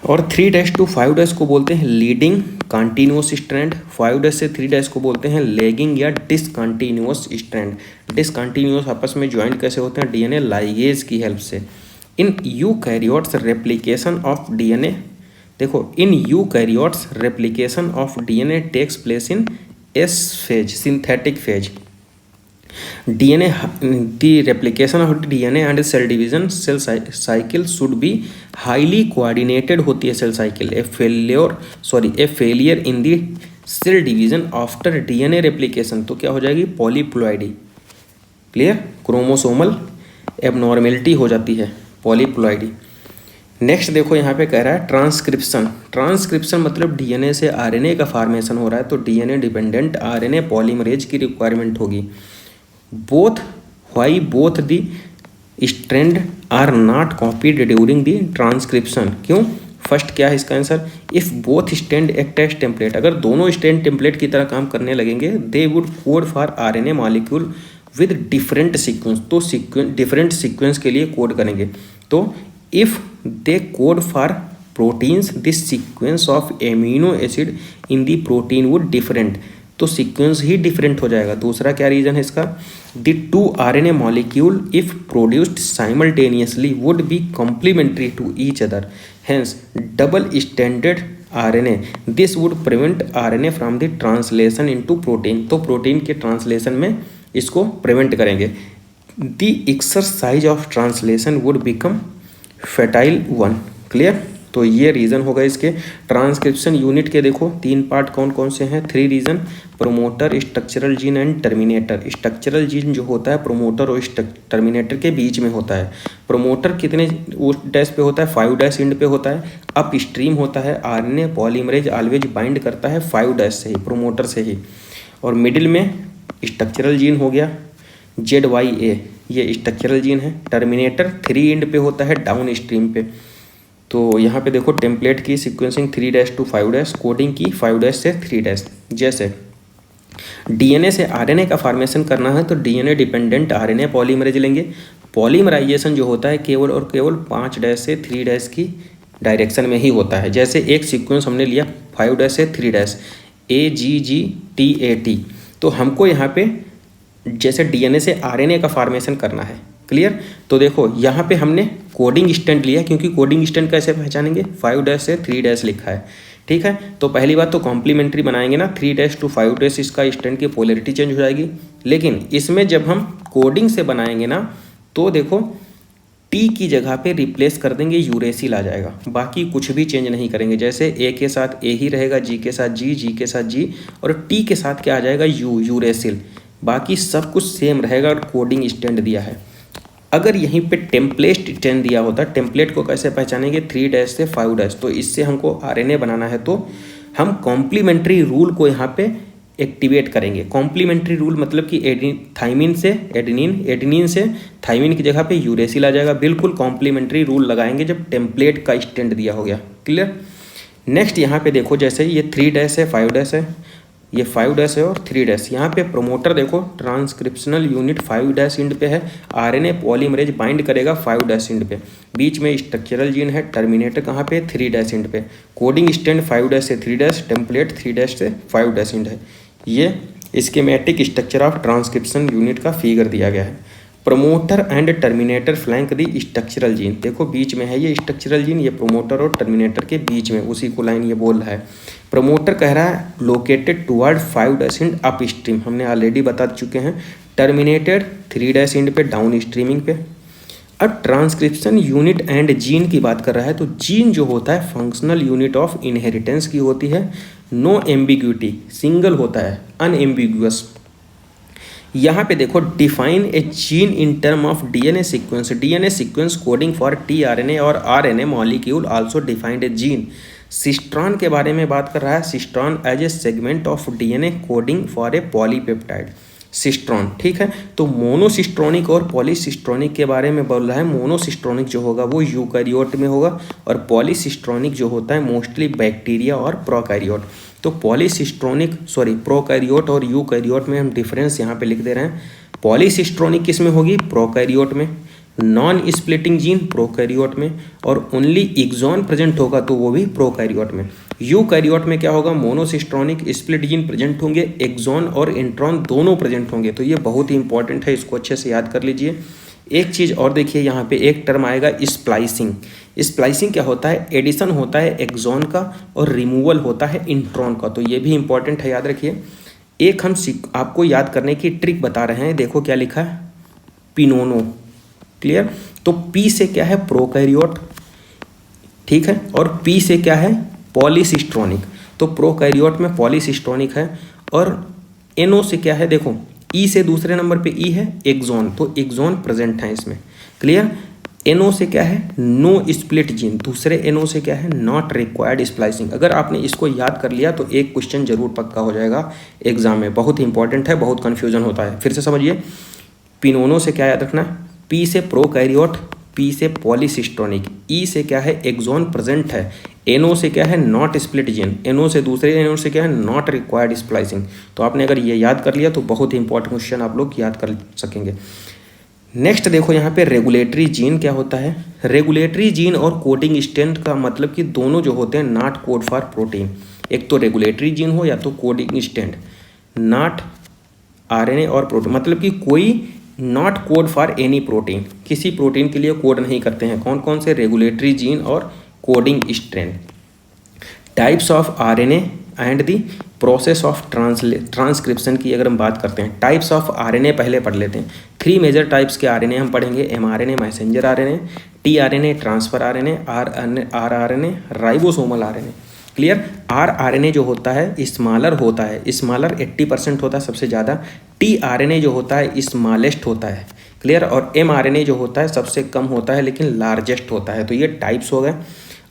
और 3 डैश to 5 डैश को बोलते हैं लीडिंग कॉन्टीन्यूअस स्ट्रैंड, 5 डैश से 3 डैश को बोलते हैं लेगिंग या डिसकॉन्टीन्यूअस स्ट्रैंड। डिसकॉन्टीन्यूअस आपस में ज्वाइंट कैसे होते हैं DNA लाइगेज की हेल्प से। In eukaryotes replication of DNA, देखो in eukaryotes replication of DNA takes place in S phase, synthetic phase. DNA, the replication of DNA and cell division cell cycle should be highly coordinated होती है cell cycle। A failure in the cell division after DNA replication तो क्या हो जाएगी polyploidy. Clear. Chromosomal abnormality हो जाती है polyploidy. Next देखो यहाँ पे कह रहा है ट्रांसक्रिप्शन। ट्रांसक्रिप्शन मतलब DNA से RNA का फॉर्मेशन हो रहा है, तो DNA डिपेंडेंट RNA पॉलीमरेज की रिक्वायरमेंट होगी। Both the strand are not copied during the transcription. क्यों। फर्स्ट क्या है इसका answer, if both strand act as template, अगर दोनों स्ट्रैंड टेम्पलेट की तरह काम करने लगेंगे, they would code for RNA molecule with different sequence, तो डिफरेंट सीक्वेंस के लिए कोड करेंगे। तो if they code for proteins this sequence of amino acid in the protein would different, तो सीक्वेंस ही डिफरेंट हो जाएगा। दूसरा क्या रीजन है इसका, the 2 RNA molecule if produced simultaneously would be complementary to each other, hence double standard RNA, this would prevent RNA from the translation into protein, तो protein के ट्रांसलेशन में इसको प्रिवेंट करेंगे। The exercise of translation would become fertile one. Clear. तो ये reason होगा इसके। Transcription unit के देखो 3 पार्ट कौन कौन से हैं, 3 region, promoter, structural gene and terminator. Structural gene जो होता है प्रोमोटर और टर्मिनेटर के बीच में होता है। प्रोमोटर कितने डैश पे होता है 5 डैश एंड पे होता है। अप स्ट्रीम होता है, RNA पॉलीमरेज ऑलवेज बाइंड करता है 5 डैश से ही, प्रोमोटर से ही। और मिडिल में स्ट्रक्चरल जीन हो गया ZYA, ये स्ट्रक्चरल जीन है। टर्मिनेटर 3 एंड पे होता है डाउन स्ट्रीम पे। तो यहाँ पे देखो टेम्पलेट की sequencing 3 dash to 5 dash, coding की 5 डैश से 3 डैश। जैसे DNA से RNA का फॉर्मेशन करना है तो DNA डिपेंडेंट RNA पॉलीमरेज लेंगे। पॉलीमराइजेशन जो होता है केवल और केवल 5 डैश से 3 डैश की डायरेक्शन में ही होता है। जैसे एक सीक्वेंस हमने लिया 5 डैश से 3 डैश AGGTAT, तो हमको यहाँ पे जैसे DNA से RNA का फॉर्मेशन करना है। क्लियर। तो देखो यहाँ पे हमने कोडिंग स्टैंड लिया, क्योंकि कोडिंग स्टैंड कैसे पहचानेंगे 5 डैश से 3 डैश लिखा है। ठीक है। तो पहली बात तो कॉम्प्लीमेंट्री बनाएंगे ना, 3 डैश to 5 डैश इसका स्टैंड की पोलैरिटी चेंज हो जाएगी। लेकिन इसमें जब हम कोडिंग से बनाएंगे ना, तो देखो T की जगह पे रिप्लेस कर देंगे यूरेसिल आ जाएगा, बाकी कुछ भी चेंज नहीं करेंगे। जैसे A के साथ A ही रहेगा, G के साथ G, G के साथ G, और T के साथ क्या आ जाएगा यूरेसिल, बाकी सब कुछ सेम रहेगा और कोडिंग स्टैंड दिया है। अगर यहीं पे टेम्पलेट स्ट्रैंड दिया होता, टेम्पलेट को कैसे पहचानेंगे, 3' से 5', तो इससे हमको आरएनए बनाना है तो हम कॉम्प्लीमेंट्री रूल को यहाँ पे एक्टिवेट करेंगे। कॉम्प्लीमेंट्री रूल मतलब कि थाइमिन से एडेनिन, एडेनिन से थाइमिन की जगह पे यूरेसिल आ जाएगा। बिल्कुल कॉम्प्लीमेंट्री रूल लगाएंगे जब टेम्पलेट का स्टैंड दिया हो गया। क्लियर। नेक्स्ट यहाँ पे देखो, जैसे ये 3' है, 5' है, ये 5' है और 3'। यहाँ पे प्रोमोटर देखो, ट्रांसक्रिप्शनल यूनिट 5' एंड पे है, आरएनए पॉलीमरेज बाइंड करेगा 5' एंड पे, बीच में स्ट्रक्चरल जीन है, टर्मिनेटर कहाँ पे, 3' एंड पे, कोडिंग स्टैंड 5' से 3', टेम्पलेट 3' से 5' एंड है। ये schematic structure of transcription unit का फिगर दिया गया है। Promoter and terminator flank the structural gene, देखो बीच में है ये स्ट्रक्चरल जीन, ये प्रोमोटर और टर्मिनेटर के बीच में, उसी को लाइन ये बोल रहा है। प्रमोटर कह रहा है located toward 5' and up stream, हमने ऑलरेडी बता चुके हैं। टर्मिनेटेड 3' एंड पे डाउन स्ट्रीमिंग पे। अब ट्रांसक्रिप्शन यूनिट एंड जीन की बात कर रहा है, तो जीन जो होता है फंक्शनल यूनिट ऑफ इनहेरिटेंस की होती है, नो एम्बिग्यूटी, सिंगल होता है, अनएम्बिगुअस। यहाँ पे देखो, define a gene in term of DNA sequence, DNA sequence coding for tRNA और RNA molecule also defined a gene. Cistron के बारे में बात कर रहा है, cistron as a segment of DNA coding for a polypeptide, cistron. ठीक है, तो मोनोसिस्ट्रॉनिक और पॉलीसिस्ट्रॉनिक के बारे में बोल रहा है। मोनोसिस्ट्रॉनिक जो होगा वो यूकैरियोट में होगा और पॉलीसिस्ट्रॉनिक जो होता है मोस्टली बैक्टीरिया और प्रोकैरियोट। तो प्रोकैरियोट और यूकैरियोट में हम डिफरेंस यहाँ पे लिख दे रहे हैं। पॉलीसिस्ट्रॉनिक किस में होगी, प्रोकैरियोट में, नॉन स्प्लिटिंग जीन प्रोकैरियोट में, और ओनली एक्सॉन प्रेजेंट होगा तो वो भी प्रोकैरियोट में। यूकैरियोट में क्या होगा, मोनोसिस्ट्रॉनिक स्प्लिट जीन प्रेजेंट होंगे, एक्सॉन और इंट्रॉन दोनों प्रेजेंट होंगे। तो ये बहुत ही इंपॉर्टेंट है, इसको अच्छे से याद कर लीजिए। एक चीज़ और देखिए, यहाँ पे एक टर्म आएगा स्प्लाइसिंग। स्प्लाइसिंग क्या होता है, एडिशन होता है एक्सॉन का और रिमूवल होता है इंट्रॉन का, तो ये भी इंपॉर्टेंट है, याद रखिए। एक हम आपको याद करने की ट्रिक बता रहे हैं, देखो क्या लिखा है, पिनोनो। क्लियर। तो पी से क्या है, प्रोकैरियोट, ठीक है, और पी से क्या है, पॉलीसिस्ट्रॉनिक। तो प्रोकैरियोट में पॉलीसिस्ट्रॉनिक है, और एनओ से क्या है, देखो ई से दूसरे नंबर पे ई है, एक्सॉन, तो एक्सॉन प्रेजेंट है इसमें। क्लियर। एनओ से क्या है, नो स्प्लिट जीन, दूसरे एनओ से क्या है, नॉट रिक्वायर्ड स्प्लाइसिंग। अगर आपने इसको याद कर लिया तो एक क्वेश्चन जरूर पक्का हो जाएगा एग्जाम में, बहुत इंपॉर्टेंट है, बहुत कन्फ्यूजन होता है। फिर से समझिए, पिनोनो से क्या याद रखना है, पी से प्रोकैरियोट, पी से पॉलीसिस्ट्रॉनिक, ई से क्या है, एक्सॉन प्रेजेंट है, एनओ से क्या है, नॉट स्प्लिट जीन, एनओ से दूसरे एनओ से क्या है, नॉट रिक्वायर्ड स्प्लाइसिंग। तो आपने अगर ये याद कर लिया तो बहुत ही इंपॉर्टेंट क्वेश्चन आप लोग याद कर सकेंगे। नेक्स्ट देखो यहाँ पे रेगुलेटरी जीन क्या होता है। रेगुलेटरी जीन और कोडिंग स्टैंड का मतलब कि दोनों जो होते हैं नॉट कोड फॉर प्रोटीन, एक तो रेगुलेटरी जीन हो या तो कोडिंग स्टैंड, नॉट आरएनए और प्रोटीन, मतलब कि कोई not code for any protein, किसी प्रोटीन के लिए कोड नहीं करते हैं। कौन कौन से, रेगुलेटरी जीन और coding strand. Types of RNA and the process of transcription की अगर हम बात करते हैं, टाइप्स ऑफ आरएनए पहले पढ़ लेते हैं। 3 मेजर टाइप्स के आरएनए हम पढ़ेंगे, mRNA, messenger RNA, tRNA, transfer RNA, rRNA, ribosomal RNA. Clear. RRNA जो होता है स्मॉलर होता है, स्मॉलर 80% होता है सबसे ज़्यादा। टीआरएनए जो होता है स्मॉलेस्ट होता है। क्लियर। और एमआरएनए जो होता है सबसे कम होता है लेकिन लार्जेस्ट होता है। तो ये टाइप्स हो गए।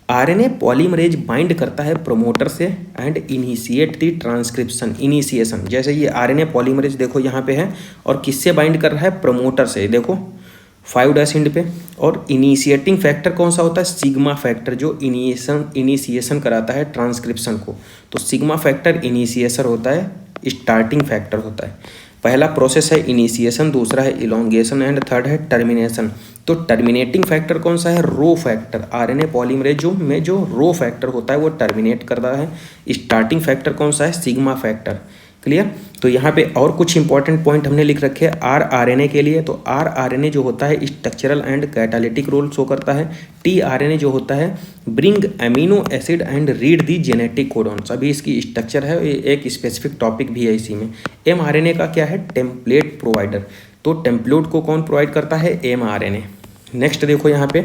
आरएनए पॉलीमरेज बाइंड करता है प्रोमोटर से and initiate the transcription, initiation. जैसे ये आरएनए पॉलीमरेज देखो यहाँ पे है और किससे बाइंड कर रहा है, प्रोमोटर से, देखो 5' एंड पे। और इनिशिएटिंग फैक्टर कौन सा होता है, सिग्मा फैक्टर, जो इनिशिएशन कराता है ट्रांसक्रिप्शन को। तो सिग्मा फैक्टर इनिशिएशन होता है, स्टार्टिंग फैक्टर होता है। पहला प्रोसेस है इनिशिएशन, दूसरा है इलोंगेशन एंड थर्ड है टर्मिनेशन। तो टर्मिनेटिंग फैक्टर कौन सा है, रो फैक्टर। आरएनए पॉलीमरेज में जो रो फैक्टर होता है वो टर्मिनेट करता है। स्टार्टिंग फैक्टर कौन सा है, सिग्मा फैक्टर। क्लियर। तो यहाँ पे और कुछ इंपॉर्टेंट पॉइंट हमने लिख रखे हैं आरआरएनए के लिए। तो आरआरएनए जो होता है structural and catalytic role show करता है। टीआरएनए जो होता है bring amino acid and read the genetic codons. अभी इसकी स्ट्रक्चर है, एक स्पेसिफिक टॉपिक भी है इसी में। एमआरएनए का क्या है, टेम्पलेट प्रोवाइडर। तो टेम्पलेट को कौन प्रोवाइड करता है, एमआरएनए। नेक्स्ट देखो यहाँ पे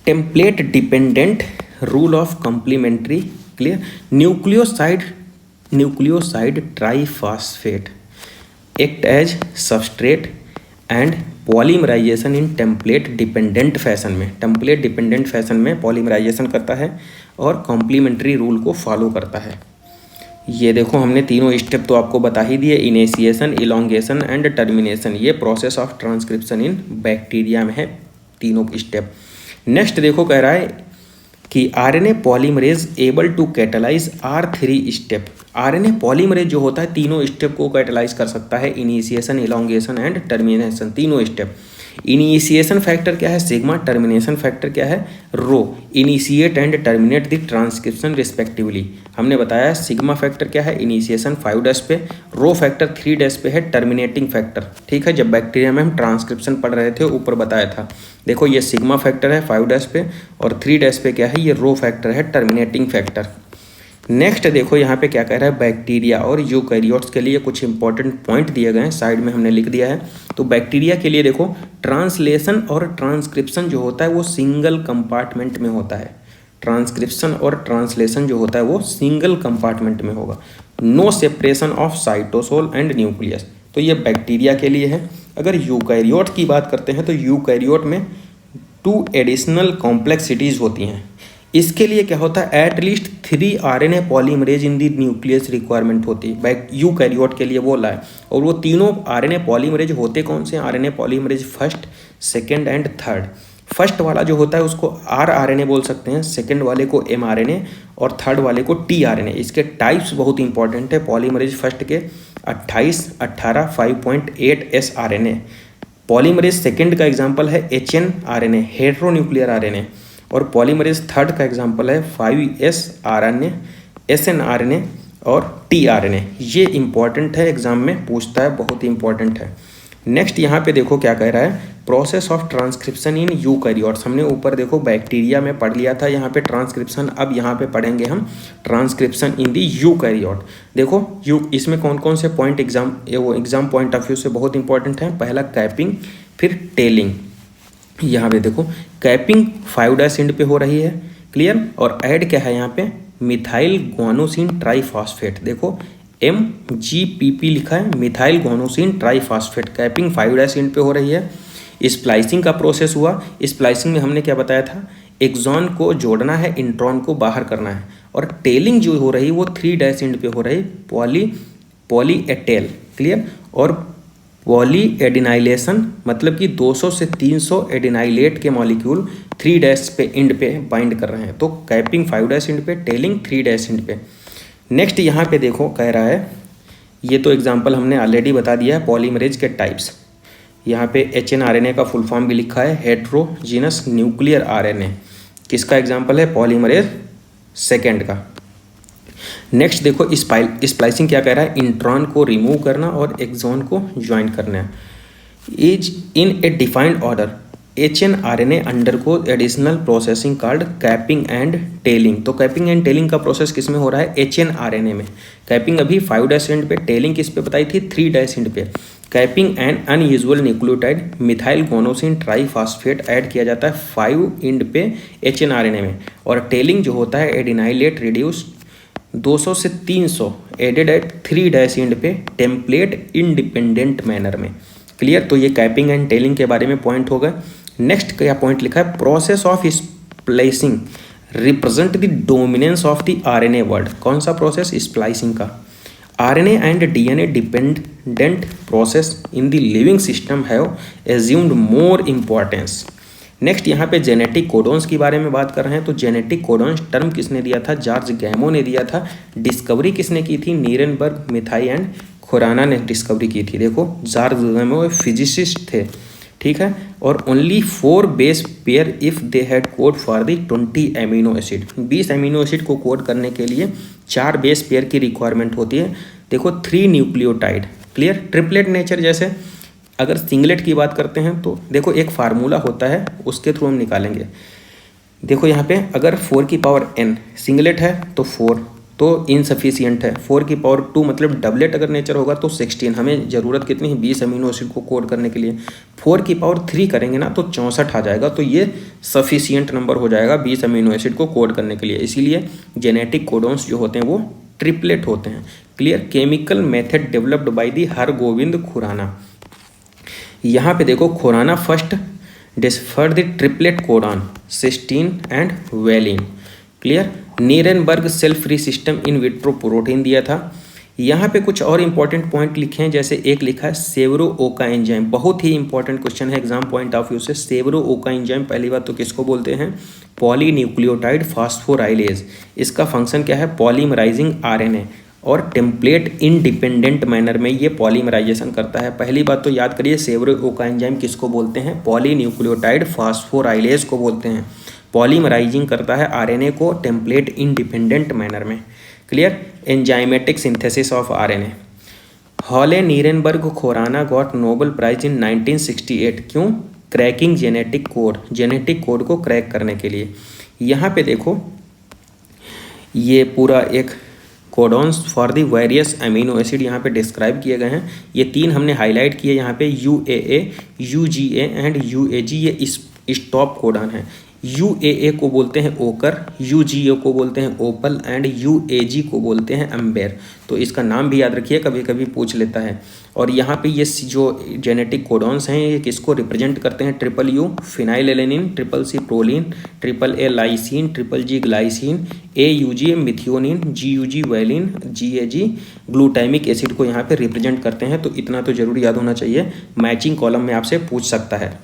template dependent rule of complementary. Clear. Nucleoside triphosphate act as substrate and polymerisation in template dependent fashion में, टेम्पलेट डिपेंडेंट फैशन में पॉलीमराइजेशन करता है और कॉम्प्लीमेंट्री रूल को फॉलो करता है। ये देखो हमने तीनों स्टेप तो आपको बता ही दिए, इनिशिएशन, इलोंगेशन एंड टर्मिनेशन। ये process of transcription in bacteria में है तीनों स्टेप। नेक्स्ट देखो कह रहा है कि RNA polymerase able to catalyse R3 step. RNA polymerase जो होता है तीनों स्टेप को कैटलाइज कर सकता है, इनिशिएशन, इलोंगेशन एंड टर्मिनेशन, तीनों स्टेप। इनिशिएशन फैक्टर क्या है? सिग्मा। टर्मिनेशन फैक्टर क्या है? Rho. Initiate and terminate the transcription respectively. हमने बताया सिग्मा फैक्टर क्या है? इनिशिएशन 5' पे, रो फैक्टर 3' पे है, टर्मिनेटिंग फैक्टर। ठीक है, जब बैक्टीरिया में हम ट्रांसक्रिप्शन पढ़ रहे थे ऊपर बताया था। देखो ये सिग्मा फैक्टर है 5' पे और 3' पे क्या है? ये रो फैक्टर है, टर्मिनेटिंग फैक्टर। नेक्स्ट देखो यहाँ पे क्या कह रहा है, बैक्टीरिया और यूकैरियोट्स के लिए कुछ इंपॉर्टेंट पॉइंट दिए गए हैं, साइड में हमने लिख दिया है। तो बैक्टीरिया के लिए देखो ट्रांसलेशन और ट्रांसक्रिप्शन जो होता है वो सिंगल कंपार्टमेंट में होता है। ट्रांसक्रिप्शन और ट्रांसलेशन जो होता है वो सिंगल कंपार्टमेंट में होगा। No separation of cytosol and nucleus. तो ये बैक्टीरिया के लिए है। अगर यूकैरियोट की बात करते हैं तो यूकैरियोट में 2 एडिशनल कॉम्प्लेक्सिटीज़ होती हैं। इसके लिए क्या होता है? At least 3 RNA polymerase in the nucleus requirement होती है यूकैरियोट के लिए, वो लाए। और वो तीनों आरएनए पॉलीमरेज होते कौन से? RNA polymerase first, second and third. First वाला जो होता है उसको आरआरएनए बोल सकते हैं, सेकंड वाले को एमआरएनए और थर्ड वाले को टीआरएनए। इसके टाइप्स बहुत इंपॉर्टेंट है। पॉलीमरेज फर्स्ट के 28, 18, 5.8s आरएनए। पॉलीमरेज सेकंड का एग्जाम्पल है HN-RNA, हेटेरोन्यूक्लियर आरएनए। और पॉलीमरेज थर्ड का एग्जाम्पल है 5s आरएनए, SN-RNA और tRNA। ये इंपॉर्टेंट है, एग्जाम में पूछता है, बहुत इंपॉर्टेंट है। नेक्स्ट यहाँ पे देखो क्या कह रहा है, process of transcription in eukaryotes. हमने ऊपर देखो बैक्टीरिया में पढ़ लिया था, यहाँ पे ट्रांसक्रिप्शन। अब यहाँ पे पढ़ेंगे हम ट्रांसक्रिप्शन इन दी यूकैरियोट। देखो इसमें कौन कौन से point exam point of view से बहुत इंपॉर्टेंट है। पहला कैपिंग, फिर टेलिंग। यहाँ पे देखो कैपिंग 5' एंड पे हो रही है, क्लियर। और ऐड क्या है यहाँ पे? Methyl guanosine triphosphate. देखो MGPP लिखा है, methyl guanosine triphosphate. Capping 5' and पे हो रही है। स्प्लाइसिंग का प्रोसेस हुआ। स्प्लाइसिंग में हमने क्या बताया था? एक्सॉन को जोड़ना है, इंट्रॉन को बाहर करना है। और टेलिंग जो हो रही है वो 3' एंड पे हो रही, पॉलीएटेल, क्लियर। और पॉली एडिनाइलेशन मतलब कि 200 से 300 एडिनाइलेट के मॉलिक्यूल 3' पे एंड पे बाइंड कर रहे हैं। तो कैपिंग 5' एंड पे, टेलिंग 3' एंड पे। नेक्स्ट यहाँ पे देखो कह रहा है, ये तो एग्जांपल हमने ऑलरेडी बता दिया है, पॉलीमरेज के टाइप्स। यहाँ पे HN-RNA का फुल फॉर्म भी लिखा है, हेटेरोजीनस न्यूक्लियर आरएनए। किसका एग्जांपल है? पॉलीमरेज सेकेंड का। नेक्स्ट देखो स्प्लाइसिंग क्या कह रहा है? इंट्रॉन को रिमूव करना और एक्सॉन को ज्वाइन करना। Is in A defined order, HN-RNA undergo additional processing called capping and telling. तो कैपिंग एंड टेलिंग का प्रोसेस किस में हो रहा है? HN-RNA में। कैपिंग अभी 5' एंड पे, टेलिंग किस पे बताई थी? 3' एंड पे। Capping and unusual nucleotide methyl guanosine triphosphate add किया जाता है 5 एंड पे HN-RNA में। और टेलिंग जो होता है एडिनाइलेट रिड्यूस 200 से 300 एडेड एट 3' एंड पे टेम्पलेट इंडिपेंडेंट मैनर में, क्लियर। तो ये कैपिंग एंड टेलिंग के बारे में पॉइंट हो गए। नेक्स्ट क्या पॉइंट लिखा है? Process of splicing represent the dominance of the RNA word. कौन सा प्रोसेस? स्प्लाइसिंग का। RNA and DNA dependent process in the living system have assumed more importance. Next यहाँ पे जेनेटिक कोडॉन्स के बारे में बात कर रहे हैं। तो जेनेटिक कोडॉन्स टर्म किसने दिया था? जॉर्ज गैमो ने दिया था। डिस्कवरी किसने की थी? नीरेनबर्ग, मिथाई एंड खुराना ने डिस्कवरी की थी। देखो जॉर्ज गैमो फिजिसिस्ट थे, ठीक है। और only 4 base pair if they had code for the 20 amino acid. 20 amino acid को कोड करने के लिए 4 बेस पेयर की रिक्वायरमेंट होती है। देखो 3 न्यूक्लियोटाइड, क्लियर। ट्रिपलेट नेचर जैसे अगर सिंगलेट की बात करते हैं तो देखो एक फार्मूला होता है, उसके थ्रू हम निकालेंगे। देखो यहाँ पे अगर 4 की पावर n सिंगलेट है तो 4 तो इनसफिशियंट है। 4 की पावर 2 मतलब डबलेट अगर नेचर होगा तो 16। हमें ज़रूरत कितनी है? 20 अमीनो एसिड को कोड करने के लिए। 4 की पावर 3 करेंगे ना तो 64 आ जाएगा। तो ये सफिशियंट नंबर हो जाएगा 20 अमीनो एसिड को कोड करने के लिए। इसीलिए जेनेटिक कोडॉन्स जो होते हैं वो ट्रिपलेट होते हैं, clear. Chemical method developed by the Hargobind Khorana. यहाँ पे देखो Khorana first discovered the triplet codon cysteine and valine. Clear. Nirenberg cell free system in vitro protein दिया था। यहाँ पे कुछ और इंपॉर्टेंट पॉइंट लिखे हैं, जैसे एक लिखा है सेवरो ओका एंजाइम, बहुत ही इंपॉर्टेंट क्वेश्चन है एग्जाम पॉइंट ऑफ व्यू से। सेवरो ओका एंजाइम पहली बात तो किसको बोलते हैं? पॉलीन्यूक्लियोटाइड फास्फोराइलेज। इसका फंक्शन क्या है? पॉलीमराइजिंग आरएनए और टेम्पलेट इंडिपेंडेंट मैनर में ये पॉलीमराइजेशन करता है। पहली बात तो याद करिए, सेवरो ओका एंजाइम किसको बोलते हैं? पॉलीन्यूक्लियोटाइड फास्फोराइलेज को बोलते हैं। पॉलीमराइजिंग करता है आरएनए को टेम्पलेट इंडिपेंडेंट मैनर में। Clear. Enzymatic synthesis of RNA. Holley Nirenberg Khorana got Nobel prize in 1968। क्यों? Cracking genetic code, genetic code को क्रैक करने के लिए। यहाँ पे देखो ये पूरा एक codons for the various amino acid यहाँ पे डिस्क्राइब किए गए हैं। ये तीन हमने हाईलाइट किए यहाँ पे, UAA, UGA एंड UAG। ये स्टॉप कोडॉन है। UAA को बोलते हैं ओकर, UGA को बोलते हैं ओपल एंड UAG को बोलते हैं एम्बेर। तो इसका नाम भी याद रखिए, कभी कभी पूछ लेता है। और यहाँ पे ये जो जेनेटिक कोडॉन्स हैं ये किसको रिप्रेजेंट करते हैं? U phenylalanine, CC proline, AA lysine, GG glycine, AUG methionine, GUG valine, GAG glutamic acid को यहाँ पे रिप्रेजेंट करते हैं। तो इतना तो जरूर याद होना चाहिए, मैचिंग कॉलम में आपसे पूछ सकता है।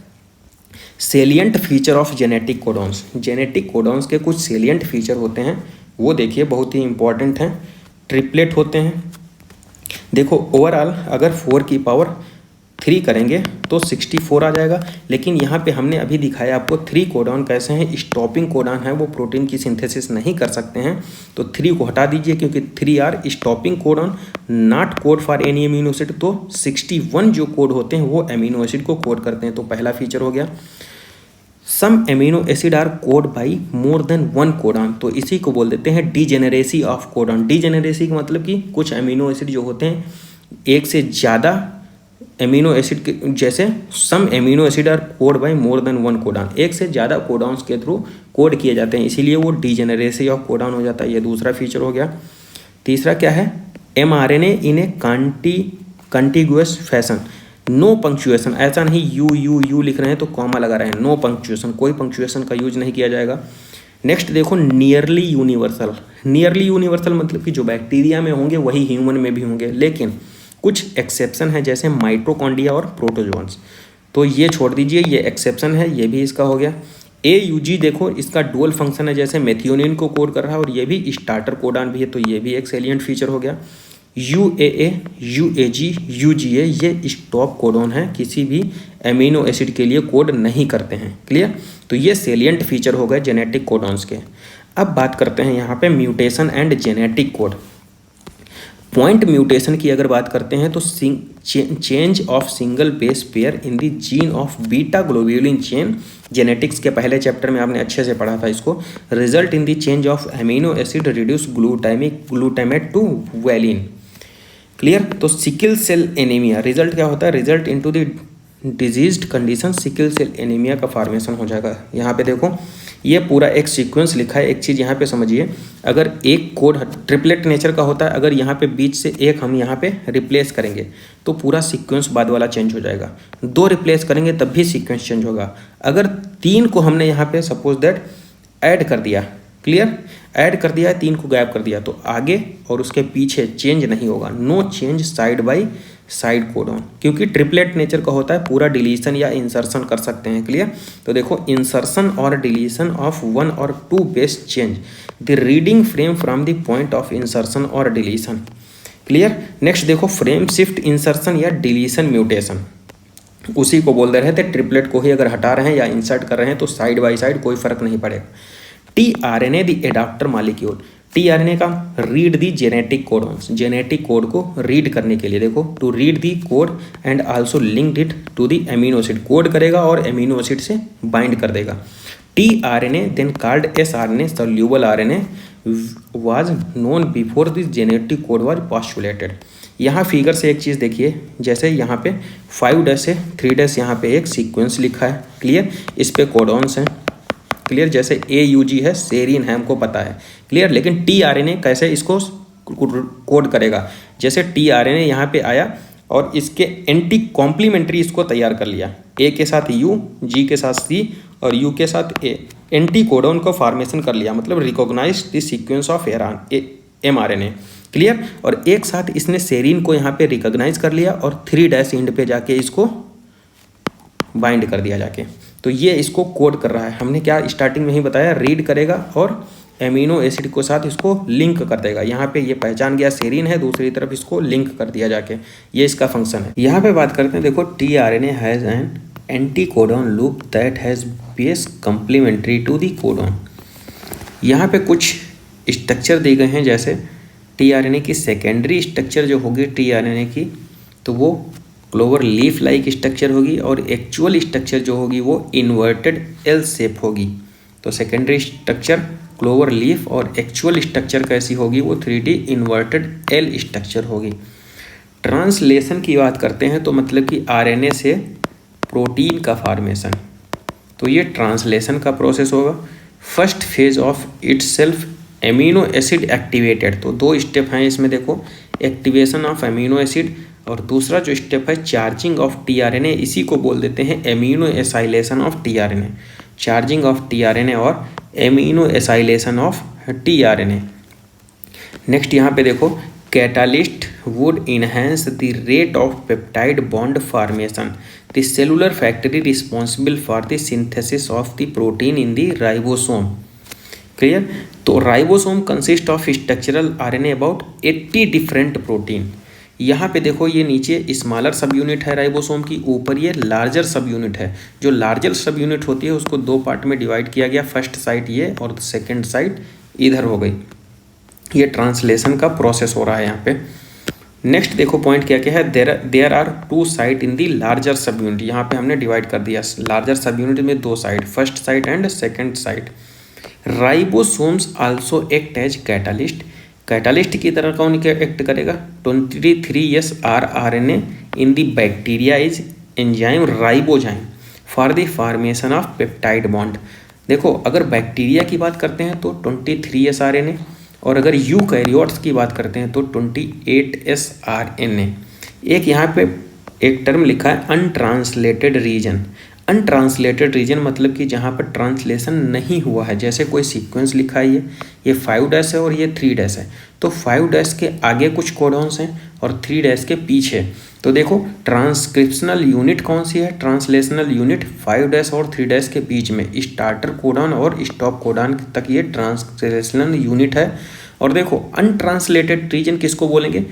Salient feature of genetic codons. Genetic codons के कुछ सेलियंट फीचर होते हैं, वो देखिए बहुत ही इंपॉर्टेंट हैं। ट्रिपलेट होते हैं। देखो ओवरऑल अगर 4 की पावर 3 करेंगे तो 64 आ जाएगा, लेकिन यहाँ पे हमने अभी दिखाया आपको 3 कोडॉन कैसे हैं। स्टॉपिंग कोडॉन है, वो प्रोटीन की सिंथेसिस नहीं कर सकते हैं, तो 3 को हटा दीजिए क्योंकि 3 are stopping codon, not code for any amino acid. तो 61 जो कोड होते हैं वो अमीनो एसिड को कोड करते हैं। तो पहला फीचर हो गया। Some amino acid are code by more than 1 codon, तो इसी को बोल देते हैं डीजेनेरेसी ऑफ कोडॉन। डीजेनेरेसी का मतलब कि कुछ एमिनो एसिड जो होते हैं एक से ज़्यादा एमिनो एसिड के, जैसे some amino acid are code by more than 1 codon, एक से ज़्यादा कोडॉन्स के थ्रू कोड किए जाते हैं, इसीलिए वो डीजेनेरेसी ऑफ कोडॉन हो जाता है। ये दूसरा फीचर हो गया। तीसरा क्या है? mRNA इन ए कंटिग्यूअस फैशन, नो पंक्चुएशन। ऐसा नहीं यू लिख रहे हैं तो कॉमा लगा रहे हैं, नो पंक्चुएशन, कोई पंक्चुएशन का यूज नहीं किया जाएगा। नेक्स्ट देखो नियरली यूनिवर्सल। नियरली यूनिवर्सल मतलब कि जो बैक्टीरिया में होंगे वही ह्यूमन में भी होंगे, लेकिन कुछ एक्सेप्शन है जैसे माइटोकॉन्ड्रिया और प्रोटोजोन्स, तो ये छोड़ दीजिए, ये एक्सेप्शन है, ये भी इसका हो गया। AUG देखो इसका डुअल फंक्शन है, जैसे मेथियोनिन को कोड कर रहा है और ये भी स्टार्टर कोडॉन भी है, तो ये भी एक सेलिएंट फीचर हो गया। UAA, UAG, UGA ये स्टॉप कोडॉन है, किसी भी एमिनो एसिड के लिए कोड नहीं करते हैं। क्लियर। तो ये सेलिएंट फीचर हो गए जेनेटिक कोडॉन्स के। अब बात करते हैं यहाँ पे mutation and genetic code. Point mutation की अगर बात करते हैं तो change of single base pair in the gene of beta globulin chain, genetics के पहले चैप्टर में आपने अच्छे से पढ़ा था इसको, result in the change of amino acid reduce glutamate to valine. Clear. तो सिकल सेल एनीमिया रिजल्ट क्या होता है? Result into the diseased condition sickle cell anaemia का फॉर्मेशन हो जाएगा। यहाँ पे देखो ये पूरा एक सीक्वेंस लिखा है। एक चीज़ यहाँ पे समझिए, अगर एक कोड ट्रिपलेट नेचर का होता है, अगर यहाँ पे बीच से एक हम यहाँ पे रिप्लेस करेंगे तो पूरा सीक्वेंस बाद वाला चेंज हो जाएगा। 2 रिप्लेस करेंगे तब भी सीक्वेंस चेंज होगा। अगर 3 को हमने यहाँ पे सपोज दैट ऐड कर दिया, क्लियर, ऐड कर दिया है, 3 को गायब कर दिया, तो आगे और उसके पीछे चेंज नहीं होगा। No change side by side codon, क्योंकि ट्रिपलेट नेचर का होता है, पूरा डिलीशन या इंसर्शन कर सकते हैं। क्लियर। तो देखो इंसर्शन और डिलीशन ऑफ 1 और 2 base change the reading frame from the point of insertion और डिलीशन। क्लियर। नेक्स्ट देखो फ्रेम शिफ्ट इंसर्शन या डिलीशन म्यूटेशन, उसी को बोल रहे थे। ट्रिपलेट को ही अगर हटा रहे हैं या इंसर्ट कर रहे हैं तो साइड बाय साइड कोई फर्क नहीं पड़ेगा। tRNA the adaptor molecule, tRNA का read the genetic codons, genetic code को रीड करने के लिए देखो, to read the code and also linked it to the amino acid, code करेगा और एमिनो एसिड से बाइंड कर देगा। tRNA then called sRNA soluble RNA was known before this genetic code was postulated. यहाँ फिगर से एक चीज़ देखिए, जैसे यहाँ पे 5' से 3' यहाँ पे एक सीक्वेंस लिखा है। क्लियर। इस पे कोडॉन्स हैं। क्लियर। जैसे AUG है, सेरीन है, हमको पता है। क्लियर। लेकिन tRNA कैसे इसको कोड करेगा? जैसे tRNA यहाँ पे आया और इसके एंटी कॉम्प्लीमेंट्री इसको तैयार कर लिया। ए के साथ यू, जी के साथ सी और यू के साथ ए, एंटी कोडॉन को फॉर्मेशन कर लिया, मतलब recognise the sequence of mRNA। Clear. और एक साथ इसने सेरीन को यहाँ पे रिकॉग्नाइज कर लिया और 3' एंड पे जाके इसको बाइंड कर दिया जाके। तो ये इसको कोड कर रहा है। हमने क्या स्टार्टिंग में ही बताया, रीड करेगा और एमिनो एसिड के साथ इसको लिंक कर देगा। यहाँ पे ये पहचान गया सेरीन है, दूसरी तरफ इसको लिंक कर दिया जाके, ये इसका फंक्शन है। यहाँ पे बात करते हैं, देखो tRNA has an anti codon loop that has base complementary to the codon. यहाँ पे कुछ स्ट्रक्चर दिए गए हैं, जैसे tRNA की सेकेंडरी स्ट्रक्चर जो होगी tRNA की, तो वो क्लोवर लीफ लाइक स्ट्रक्चर होगी और एक्चुअल स्ट्रक्चर जो होगी वो इन्वर्टेड एल शेप होगी। तो सेकेंडरी स्ट्रक्चर क्लोवर लीफ और एक्चुअल स्ट्रक्चर कैसी होगी, वो 3D इन्वर्टेड एल स्ट्रक्चर होगी। ट्रांसलेशन की बात करते हैं तो मतलब कि आरएनए से प्रोटीन का फॉर्मेशन, तो ये ट्रांसलेशन का प्रोसेस होगा। First phase of itself amino acid activated, तो 2 स्टेप हैं इसमें, देखो एक्टिवेशन ऑफ एमिनो एसिड और दूसरा जो स्टेप है चार्जिंग ऑफ tRNA, इसी को बोल देते हैं amino acylation of tRNA। Charging of tRNA और amino acylation of tRNA। Next यहाँ पे देखो, catalyst would enhance the rate of peptide bond formation, the cellular factory responsible for the synthesis of the protein in the ribosome. Clear. तो ribosome consist of structural RNA about 80 different protein. यहाँ पे देखो, ये नीचे smaller सब unit है ribosome की, ऊपर ये लार्जर सब यूनिट है। जो लार्जर सब यूनिट होती है उसको 2 पार्ट में डिवाइड किया गया, फर्स्ट साइट ये और सेकंड साइट इधर हो गई। ये ट्रांसलेशन का प्रोसेस हो रहा है यहाँ पे। नेक्स्ट देखो पॉइंट क्या क्या है, there are 2 site in the larger sub unit. यहाँ पे हमने डिवाइड कर दिया, लार्जर सब यूनिट में 2 site, first site and second site. Ribosomes also act as catalyst, catalyst की तरह कौन एक्ट करेगा, 23S rRNA in the bacteria is enzyme ribozyme for the formation of peptide bond. देखो अगर bacteria की बात करते हैं तो 23S RNA, और अगर यूकैरियोट्स की बात करते हैं तो 28S RNA। एक यहाँ पे एक टर्म लिखा है अनट्रांसलेटेड रीजन। अनट्रांसलेटेड रीजन मतलब कि जहाँ पर ट्रांसलेशन नहीं हुआ है, जैसे कोई सीक्वेंस लिखा है, ये 5' है और ये 3' है, तो 5' के आगे कुछ कोडॉन्स हैं और 3' के पीछे। तो देखो ट्रांसक्रिप्शनल यूनिट कौन सी है, ट्रांसलेशनल यूनिट 5' और 3' के बीच में स्टार्टर कोडॉन और स्टॉप कोडॉन तक ये ट्रांसलेशनल यूनिट है। और देखो अनट्रांसलेटेड रीजन किसको बोलेंगे,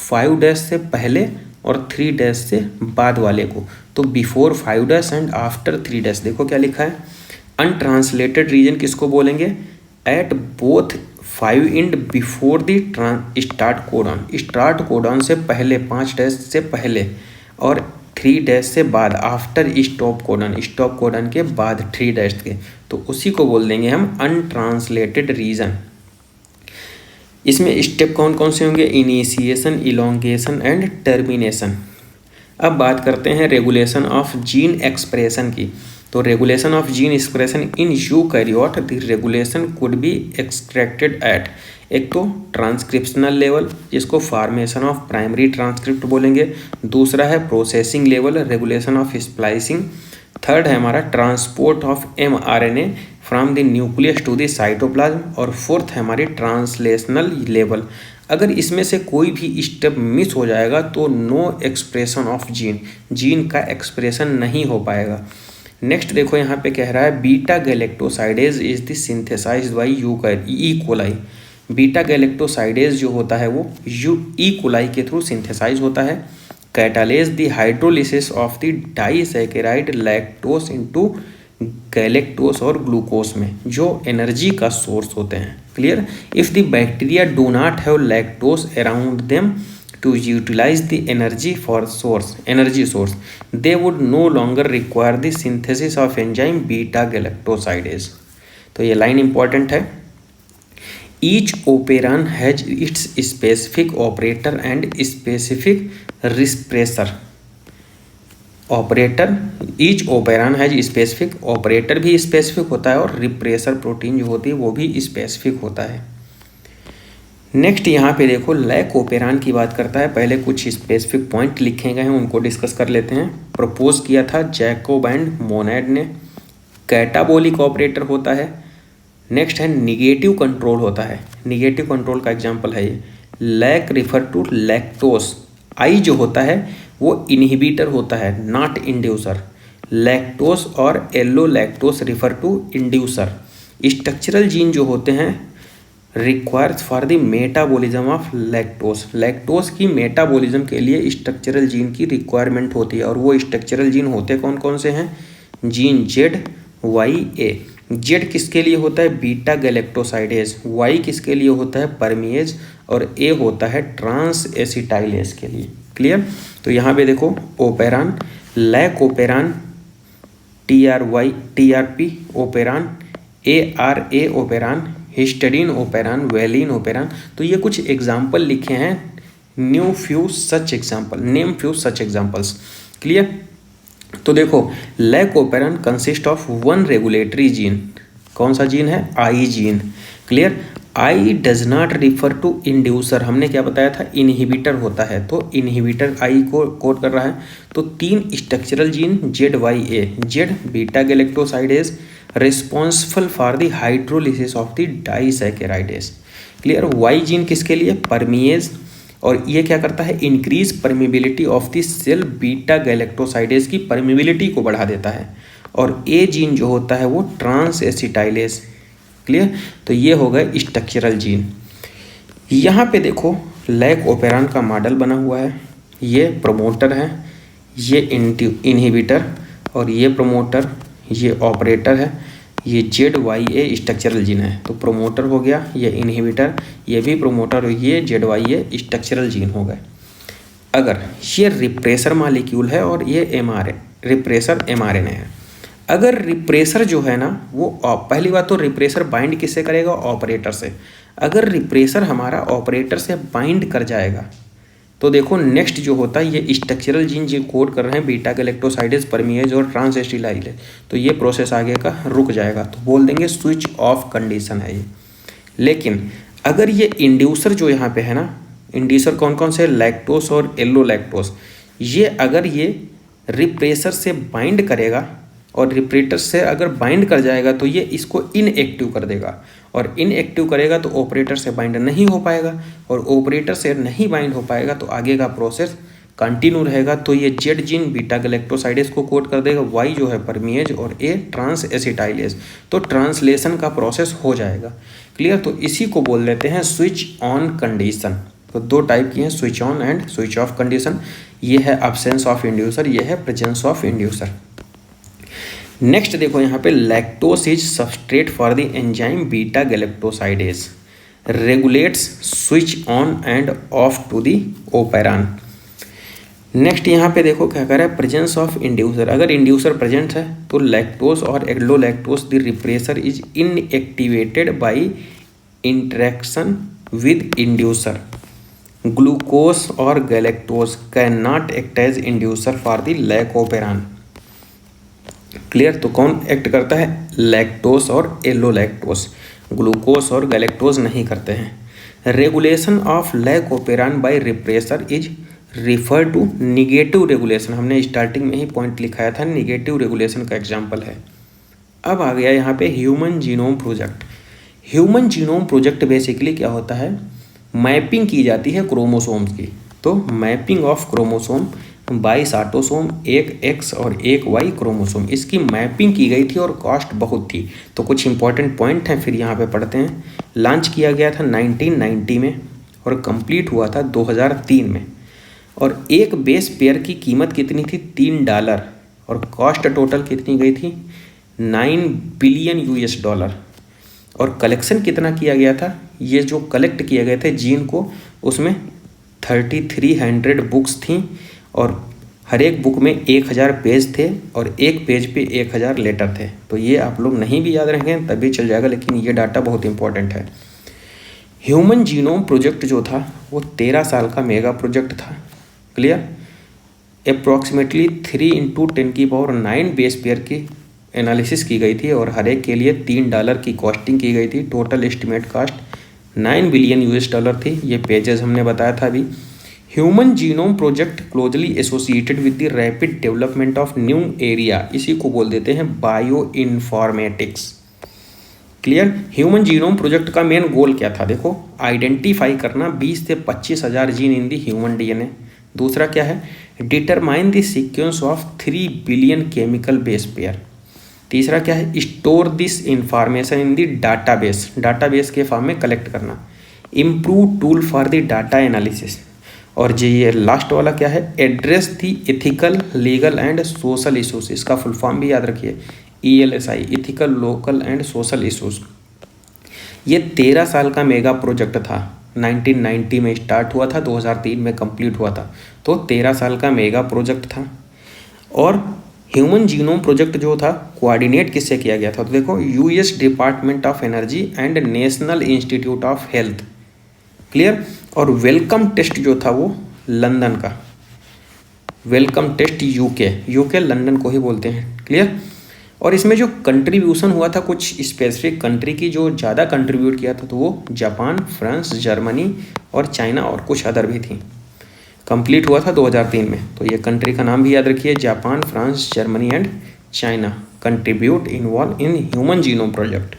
5' से पहले और 3' से बाद वाले को। तो बिफोर 5' एंड आफ्टर 3'। देखो क्या लिखा है, अनट्रांसलेटेड रीजन किसको बोलेंगे, at both 5 and before the start codon, start codon से पहले 5' से पहले और 3' से बाद, after stop codon, stop codon के बाद 3' के, तो उसी को बोल देंगे हम अनट्रांसलेटेड रीजन। इसमें स्टेप कौन कौन से होंगे, इनिशिएशन, इलोंगेशन एंड टर्मिनेशन। अब बात करते हैं रेगुलेशन ऑफ जीन एक्सप्रेशन की। तो regulation of gene expression in eukaryote, the regulation could be extracted at, एक तो ट्रांसक्रिप्शनल लेवल जिसको फॉर्मेशन ऑफ प्राइमरी ट्रांसक्रिप्ट बोलेंगे, दूसरा है processing level, regulation of splicing, third है हमारा transport of mRNA from the nucleus to the cytoplasm, और fourth है हमारी ट्रांसलेशनल लेवल। अगर इसमें से कोई भी स्टेप मिस हो जाएगा तो no expression of gene, gene का एक्सप्रेशन नहीं हो पाएगा। नेक्स्ट देखो यहाँ पे कह रहा है beta galactosidase is the synthesised by E coli. Beta galactosidase जो होता है वो ई कोलाई के थ्रू सिंथेसाइज होता है। Catalase the hydrolysis of the disaccharide lactose into galactose और ग्लूकोस में, जो एनर्जी का सोर्स होते हैं। क्लियर। If the bacteria do not have lactose around them to utilise the energy for source, energy source, they would no longer require the synthesis of enzyme beta galactosidase. तो ये line important है। Each operon has its specific operator and specific repressor. Operator, each operon has specific, operator भी specific होता है और repressor protein जो होती है वो भी स्पेसिफिक होता है। नेक्स्ट यहाँ पे देखो लैकोपेरान की बात करता है। पहले कुछ स्पेसिफिक पॉइंट लिखे गए हैं, उनको डिस्कस कर लेते हैं। प्रपोज किया था जैकोब एंड मोनेड ने। कैटाबोलिक ऑपरेटर होता है। नेक्स्ट है निगेटिव कंट्रोल होता है। निगेटिव कंट्रोल का एग्जांपल है ये। Lac refer to lactose. I जो होता है वो इनहिबिटर होता है, नॉट इंड्यूसर। लैक्टोस और allolactose refer to inducer. Structural gene जो होते हैं requires for the metabolism of lactose. Lactose की मेटाबॉलिज्म के लिए स्ट्रक्चरल जीन की रिक्वायरमेंट होती है। और वो स्ट्रक्चरल जीन होते कौन कौन से हैं? Gene Z, Y, A. Z किसके लिए होता है? Beta galactosidase. वाई किसके लिए होता है? परमिएज। और ए होता है ट्रांस एसिटाइलेज के लिए। क्लियर? तो यहाँ पे देखो operon, lac operon, TRP operon, ARA operon, histidine operon, valine operon. तो ये कुछ एग्जाम्पल लिखे हैं। Name few such examples. Clear? तो देखो lac operon consist of one regulatory gene. कौन सा जीन है? I gene. Clear? I does not refer to inducer. हमने क्या बताया था? इनहिबिटर होता है। तो इनहिबिटर आई को कोड कर रहा है। तो 3 structural gene Z, Y, A. Z beta galactosidase responsible for the hydrolysis of the disaccharidase. Clear? Y gene किसके लिए? परमिएज। और ये क्या करता है? Increase permeability of the cell, beta galactosidase की परमिबिलिटी को बढ़ा देता है। और ए जीन जो होता है वो ट्रांस एसिटाइलेज। क्लियर? तो ये हो गए स्ट्रक्चरल जीन। यहाँ पे देखो लैकोपेरान का मॉडल बना हुआ है। ये प्रमोटर है, ये इनहिबिटर, और ये प्रमोटर, ये ऑपरेटर है। ये Z, Y, A structural gene है। तो प्रोमोटर हो गया, ये इनहिबिटर, ये भी प्रोमोटर, ये Z, Y, A structural gene हो गए। अगर ये रिप्रेसर मॉलिक्यूल है और ये रिप्रेसर mRNA है। अगर रिप्रेसर जो है ना वो पहली बात तो रिप्रेसर बाइंड किससे करेगा? ऑपरेटर से। अगर रिप्रेसर हमारा ऑपरेटर से बाइंड कर जाएगा तो देखो नेक्स्ट जो होता है ये स्ट्रक्चरल जीन जो कोड कर रहे हैं बीटा गैलेक्टोसाइडेज, परमिएज और ट्रांस एसिटाइलेज, तो ये प्रोसेस आगे का रुक जाएगा। तो बोल देंगे स्विच ऑफ कंडीशन है ये। लेकिन अगर ये इंड्यूसर जो यहाँ पे है ना, इंड्यूसर कौन कौन से? लैक्टोस और एल्लो लैक्टोस। ये अगर ये रिप्रेसर से बाइंड करेगा और रिप्रेटर से अगर बाइंड कर जाएगा तो ये इसको इनएक्टिव कर देगा। और इनएक्टिव करेगा तो ऑपरेटर से बाइंड नहीं हो पाएगा, और ऑपरेटर से नहीं बाइंड हो पाएगा तो आगे का प्रोसेस कंटिन्यू रहेगा। तो ये जेड जीन बीटा गैलेक्टोसाइडेज को कोड कर देगा, वाई जो है परमिएज, और ए ट्रांस एसिटाइलेज। तो ट्रांसलेशन का प्रोसेस हो जाएगा। क्लियर? तो इसी को बोल देते हैं स्विच ऑन कंडीशन। तो 2 टाइप की हैं, switch on and switch off condition. ये है अब्सेंस ऑफ इंड्यूसर, ये है प्रेजेंस ऑफ इंड्यूसर। नेक्स्ट देखो यहाँ पे lactose is substrate for the enzyme beta galactosidase, regulates switch on and off to the operon. Next यहाँ पे देखो क्या कर रहा है? Presence of inducer. अगर इंड्यूसर प्रेजेंट है तो लैक्टोस और allolactose the repressor is inactivated by interaction with inducer. Glucose और galactose can not act as inducer for the lac operon. Clear? तो कौन एक्ट करता है? लैक्टोस और एल्लो लैक्टोस। ग्लूकोस और गैलेक्टोस नहीं करते हैं। Regulation of lac operon by repressor is refer to negative regulation. हमने स्टार्टिंग में ही पॉइंट लिखाया था, निगेटिव रेगुलेशन का एग्जाम्पल है। अब आ गया यहाँ पे human genome project. Human genome project basically क्या होता है? मैपिंग की जाती है क्रोमोसोम्स की। तो mapping of chromosome 22 autosome, 1 X और 1 Y क्रोमोसोम, इसकी मैपिंग की गई थी और कॉस्ट बहुत थी। तो कुछ इंपॉर्टेंट पॉइंट हैं फिर यहाँ पे पढ़ते हैं। लॉन्च किया गया था 1990 में और कंप्लीट हुआ था 2003 में। और एक बेस पेयर की कीमत कितनी थी? $3। और कॉस्ट टोटल कितनी गई थी? $9 बिलियन US। और कलेक्शन कितना किया गया था? ये जो कलेक्ट किए गए थे जीन को, उसमें 3300 बुक्स थी और हर एक बुक में 1000 पेज थे और एक पेज पे 1000 लेटर थे। तो ये आप लोग नहीं भी याद रखेंगे तभी चल जाएगा, लेकिन ये डाटा बहुत इंपॉर्टेंट है। ह्यूमन जीनोम प्रोजेक्ट जो था वो 13 साल का मेगा प्रोजेक्ट था। क्लियर? अप्रॉक्सीमेटली 3 × 10⁹ बेस पेयर की एनालिसिस की गई थी और हर एक के लिए $3 की कॉस्टिंग की गई थी। टोटल एस्टिमेट कॉस्ट $9 बिलियन थी। ये पेजेस हमने बताया था अभी। Human genome project closely associated with the rapid development of new area, इसी को बोल देते हैं bio informatics. Clear. Human genome project का मेन गोल क्या था, देखो आइडेंटिफाई करना 20 से 25,000 gene in the human DNA. दूसरा क्या है, determine the sequence of 3 billion chemical base pair. तीसरा क्या है, store this information in the database, database के फॉर्म में कलेक्ट करना। Improve tool for the data analysis. और जो ये लास्ट वाला क्या है, address the ethical legal and social issues, इसका फुल फॉर्म भी याद रखिए, ELSI, ethical local and social issues. ये 13 साल का मेगा प्रोजेक्ट था। 1990 में स्टार्ट हुआ था, 2003 में कंप्लीट हुआ था, तो 13 साल का मेगा प्रोजेक्ट था। और ह्यूमन जीनोम प्रोजेक्ट जो था कोऑर्डिनेट किससे किया गया था, तो देखो US department of energy and national institute of health. Clear. और वेलकम टेस्ट जो था वो लंदन का, वेलकम टेस्ट यूके लंदन को ही बोलते हैं। क्लियर। और इसमें जो कंट्रीब्यूशन हुआ था कुछ स्पेसिफिक कंट्री की जो ज़्यादा कंट्रीब्यूट किया था, तो वो जापान, फ्रांस, जर्मनी और चाइना और कुछ अदर भी थी। कंप्लीट हुआ था 2003 में, तो ये कंट्री का नाम भी याद रखिए, Japan, France, Germany and China contribute involve in human genome project.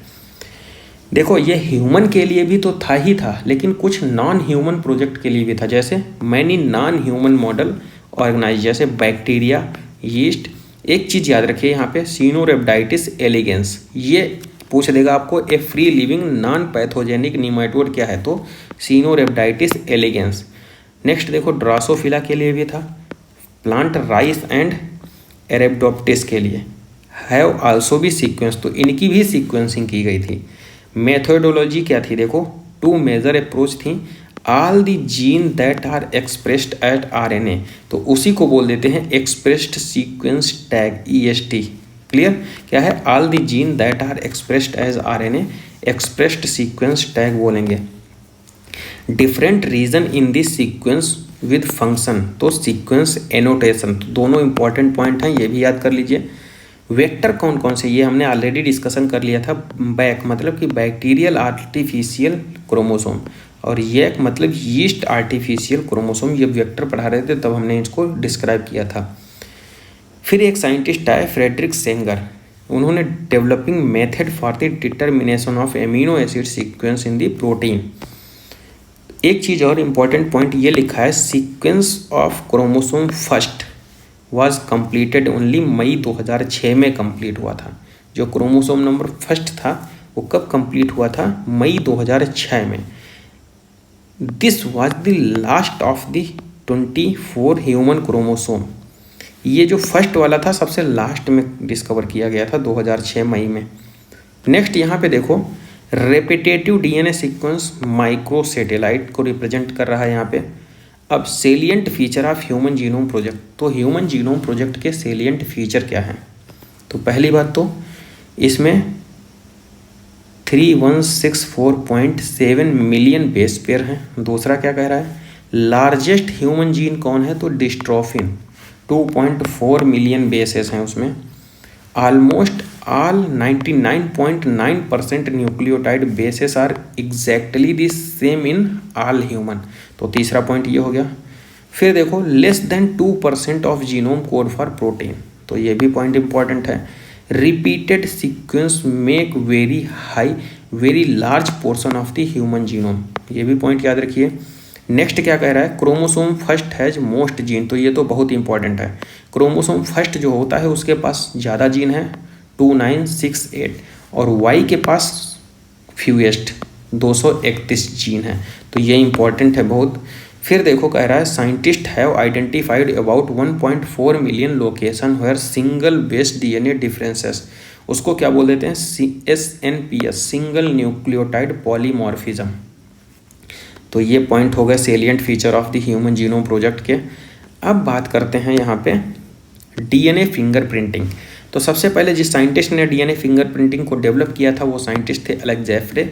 देखो ये ह्यूमन के लिए भी तो था ही था, लेकिन कुछ नॉन ह्यूमन प्रोजेक्ट के लिए भी था, जैसे many non human model organisms, जैसे बैक्टीरिया, यीस्ट। एक चीज़ याद रखिए यहाँ पे, सिनोरेप्टाइटिस एलिगेंस, ये पूछ देगा आपको a free living non pathogenic nematode क्या है, तो सिनोरेप्टाइटिस एलिगेंस। नेक्स्ट देखो ड्रासोफिला के लिए भी था, प्लांट राइस एंड एरेप्टोप्टिस के लिए हैव आल्सो भी सीक्वेंस, तो इनकी भी सीक्वेंसिंग की गई थी। मेथोडोलॉजी क्या थी, देखो 2 मेजर अप्रोच थी, all the gene that are expressed at RNA, तो उसी को बोल देते हैं expressed sequence tag, EST। Clear. क्या है, all the gene that are expressed as RNA, expressed sequence tag बोलेंगे। Different region in this sequence with function, तो सीक्वेंस एनोटेशन, तो दोनों इंपॉर्टेंट पॉइंट हैं, ये भी याद कर लीजिए। वेक्टर कौन कौन से, ये हमने ऑलरेडी डिस्कशन कर लिया था। बैक मतलब कि बैक्टीरियल आर्टिफिशियल क्रोमोसोम, और ये मतलब यीस्ट आर्टिफिशियल क्रोमोसोम, ये वेक्टर पढ़ा रहे थे तब हमने इसको डिस्क्राइब किया था। फिर एक साइंटिस्ट आए फ्रेडरिक सेंगर, उन्होंने developing method for the determination of amino acid sequence in the protein. एक चीज़ और इम्पॉर्टेंट पॉइंट ये लिखा है, sequence of chromosome first was completed only May 2006 में कंप्लीट हुआ था। जो क्रोमोसोम नंबर फर्स्ट था वो कब कंप्लीट हुआ था, मई 2006 में। This was the last of the 24 human chromosome, ये जो फर्स्ट वाला था सबसे लास्ट में डिस्कवर किया गया था 2006 मई में। नेक्स्ट यहाँ पे देखो रेपिटेटिव DNA सीक्वेंस माइक्रोसैटेलाइट को रिप्रेजेंट कर रहा है यहाँ पे। अब salient feature of human genome project, तो ह्यूमन जीनोम प्रोजेक्ट के सेलिएंट फीचर क्या हैं, तो पहली बात तो इसमें 3164.7 मिलियन बेस पेयर हैं। दूसरा क्या कह रहा है, लार्जेस्ट ह्यूमन जीन कौन है, तो डिस्ट्रोफिन 2.4 मिलियन बेसेस हैं उसमें। Almost all 99.9% nucleotide bases are exactly the same in all human, तो तीसरा पॉइंट ये हो गया। फिर देखो less than 2% of genome code for protein, तो ये भी पॉइंट इंपॉर्टेंट है। Repeated sequence make very large portion of the human genome, ये भी पॉइंट याद रखिए। नेक्स्ट क्या कह रहा है, chromosome first has most gene, तो ये तो बहुत इंपॉर्टेंट है। क्रोमोसोम फर्स्ट जो होता है उसके पास ज़्यादा जीन है 2968, और वाई के पास फ्यूएस्ट 231 जीन है, तो ये इंपॉर्टेंट है बहुत। फिर देखो कह रहा है scientist have identified about 1.4 million location where single based DNA differences, उसको क्या बोल देते हैं, SNPS, सिंगल न्यूक्लियोटाइड पॉलीमॉर्फिज्म। तो ये पॉइंट हो गए salient feature of the human genome project के। अब बात करते हैं यहाँ पे DNA फिंगरप्रिंटिंग। तो सबसे पहले जिस साइंटिस्ट ने DNA फिंगरप्रिंटिंग को डेवलप किया था वो साइंटिस्ट थे एलेक्स जेफरे।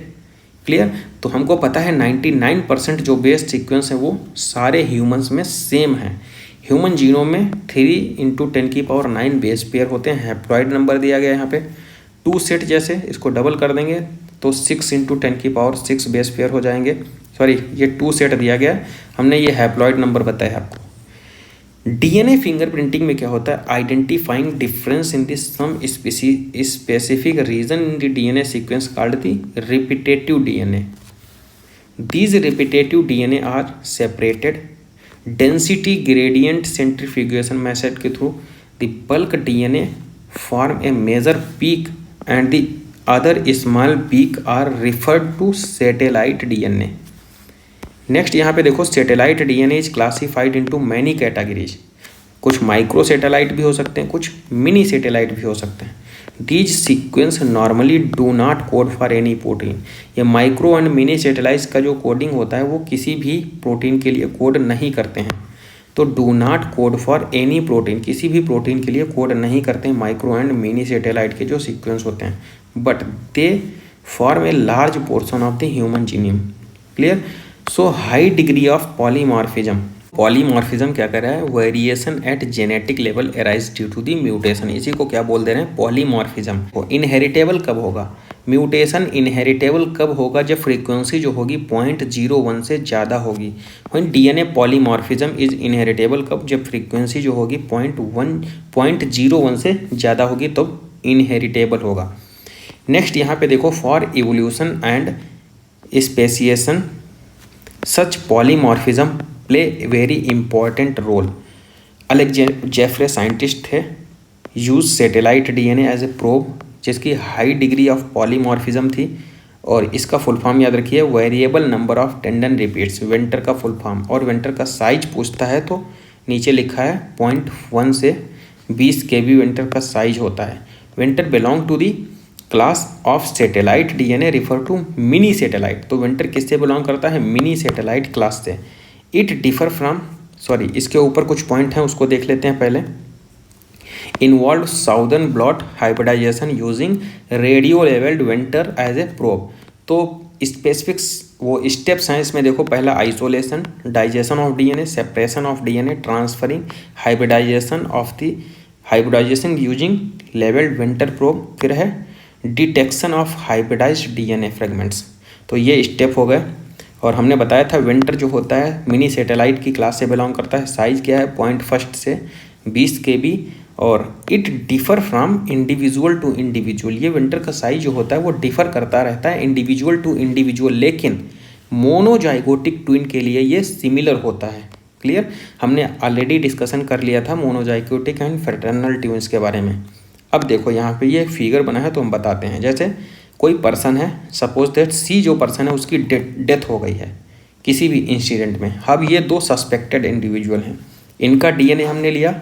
क्लियर। तो हमको पता है 99% जो बेस सीक्वेंस है वो सारे ह्यूमंस में सेम है। ह्यूमन जीनोम में 3 × 10⁹ बेस पेयर होते हैं। हैप्लॉइड नंबर दिया गया है यहाँ पे 2 सेट, जैसे इसको डबल कर देंगे तो 6 × 10⁶ बेस पेयर हो जाएंगे। सॉरी, ये 2 सेट दिया गया है, हमने ये हैप्लॉइड नंबर बताया आपको। डीएनए फिंगरप्रिंटिंग में क्या होता है, identifying difference in the some specific region in the DNA sequence called the repetitive DNA. These repetitive DNA are separated density gradient centrifugation method के through. The bulk DNA form a major peak and the other small peak are referred to satellite DNA। Next यहाँ पे देखो, satellite DNA is classified into many categories. कुछ micro satellite भी हो सकते हैं, कुछ मिनी सैटेलाइट भी हो सकते हैं। These sequence normally do not code for any protein. ये माइक्रो एंड मिनी सैटेलाइट्स का जो कोडिंग होता है वो किसी भी प्रोटीन के लिए कोड नहीं करते हैं। तो do not code for any protein, किसी भी प्रोटीन के लिए कोड नहीं करते हैं माइक्रो एंड मिनी सैटेलाइट के जो सीक्वेंस होते हैं, but they form a large portion of the human genome. Clear. So high degree of polymorphism. Polymorphism क्या कर रहा है, variation at genetic level arise due to the mutation. इसी को क्या बोल दे रहे हैं, पॉलीमॉर्फिज्म। वो इनहेरिटेबल कब होगा, म्यूटेशन इनहेरिटेबल कब होगा, जब फ्रीक्वेंसी जो होगी 0.01 से ज़्यादा होगी। When DNA polymorphism is inheritable कब, जब फ्रीक्वेंसी जो होगी 0.01 से ज़्यादा होगी तो इनहेरिटेबल होगा। नेक्स्ट यहाँ पे देखो, for evolution and speciation such polymorphism play a very important role. Jeffreys scientist थे, use satellite DNA as a probe, जिसकी हाई डिग्री ऑफ पॉलीमॉर्फिज्म थी। और इसका फुल फॉर्म याद रखिए, variable number of tandem repeats, VNTR का full form. और VNTR का साइज पूछता है तो नीचे लिखा है 0.1 से 20 kb वेंटर का साइज होता है। VNTR belong to the class of satellite DNA refer to mini satellite. तो वेंटर किससे बिलोंग करता है, मिनी सैटेलाइट क्लास से। इट डिफर फ्रॉम, सॉरी इसके ऊपर कुछ पॉइंट हैं उसको देख लेते हैं पहले। Involve Southern blot hybridisation using radio labelled VNTR as a probe. तो स्पेसिफिक्स वो स्टेप्स हैं इसमें देखो, पहला isolation, digestion of DNA, separation of DNA, transferring, hybridisation using labelled VNTR probe, फिर है detection of hybridised DNA fragments. तो ये स्टेप हो गए। और हमने बताया था वेंटर जो होता है मिनी सैटेलाइट की क्लास से बिलोंग करता है। साइज़ क्या है, 0.1 से 20 kb। और it differ from individual to individual. ये वेंटर का साइज जो होता है वो डिफर करता रहता है इंडिविजुअल टू इंडिविजुअल, लेकिन मोनोजाइगोटिक ट्विन के लिए ये सिमिलर होता है। क्लियर। हमने ऑलरेडी डिस्कशन कर लिया था मोनोजाइगोटिक एंड फ्रेटर्नल ट्विन्स के बारे में। अब देखो यहाँ पे ये फिगर बना है तो हम बताते हैं। जैसे कोई पर्सन है, सपोज दैट सी जो पर्सन है उसकी डेथ हो गई है किसी भी इंसिडेंट में। अब ये 2 सस्पेक्टेड इंडिविजुअल हैं, इनका डीएनए हमने लिया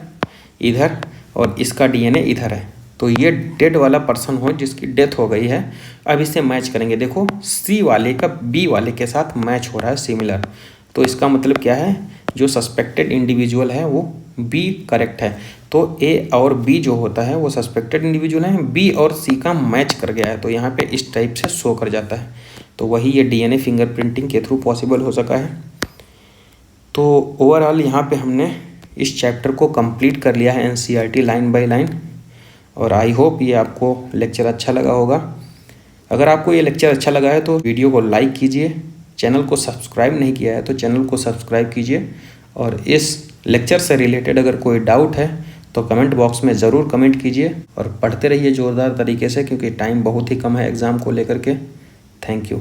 इधर और इसका डीएनए इधर है। तो ये डेड वाला पर्सन हो जिसकी डेथ हो गई है। अब इसे मैच करेंगे, देखो सी वाले का बी वाले के साथ मैच हो रहा है सिमिलर। तो इसका मतलब क्या है, जो सस्पेक्टेड इंडिविजुअल है वो बी करेक्ट है। तो ए और बी जो होता है वो सस्पेक्टेड इंडिविजुअल है, बी और सी का मैच कर गया है तो यहाँ पे इस टाइप से शो कर जाता है। तो वही ये डीएनए फिंगरप्रिंटिंग के थ्रू पॉसिबल हो सका है। तो ओवरऑल यहाँ पे हमने इस चैप्टर को कंप्लीट कर लिया है एनसीईआरटी लाइन बाय लाइन। और आई होप ये आपको लेक्चर अच्छा लगा होगा। अगर आपको ये लेक्चर अच्छा लगा है तो वीडियो को लाइक कीजिए, चैनल को सब्सक्राइब नहीं किया है तो चैनल को सब्सक्राइब कीजिए। और इस लेक्चर से रिलेटेड अगर कोई डाउट है तो कमेंट बॉक्स में ज़रूर कमेंट कीजिए और पढ़ते रहिए ज़ोरदार तरीके से, क्योंकि टाइम बहुत ही कम है एग्ज़ाम को लेकर के। Thank you.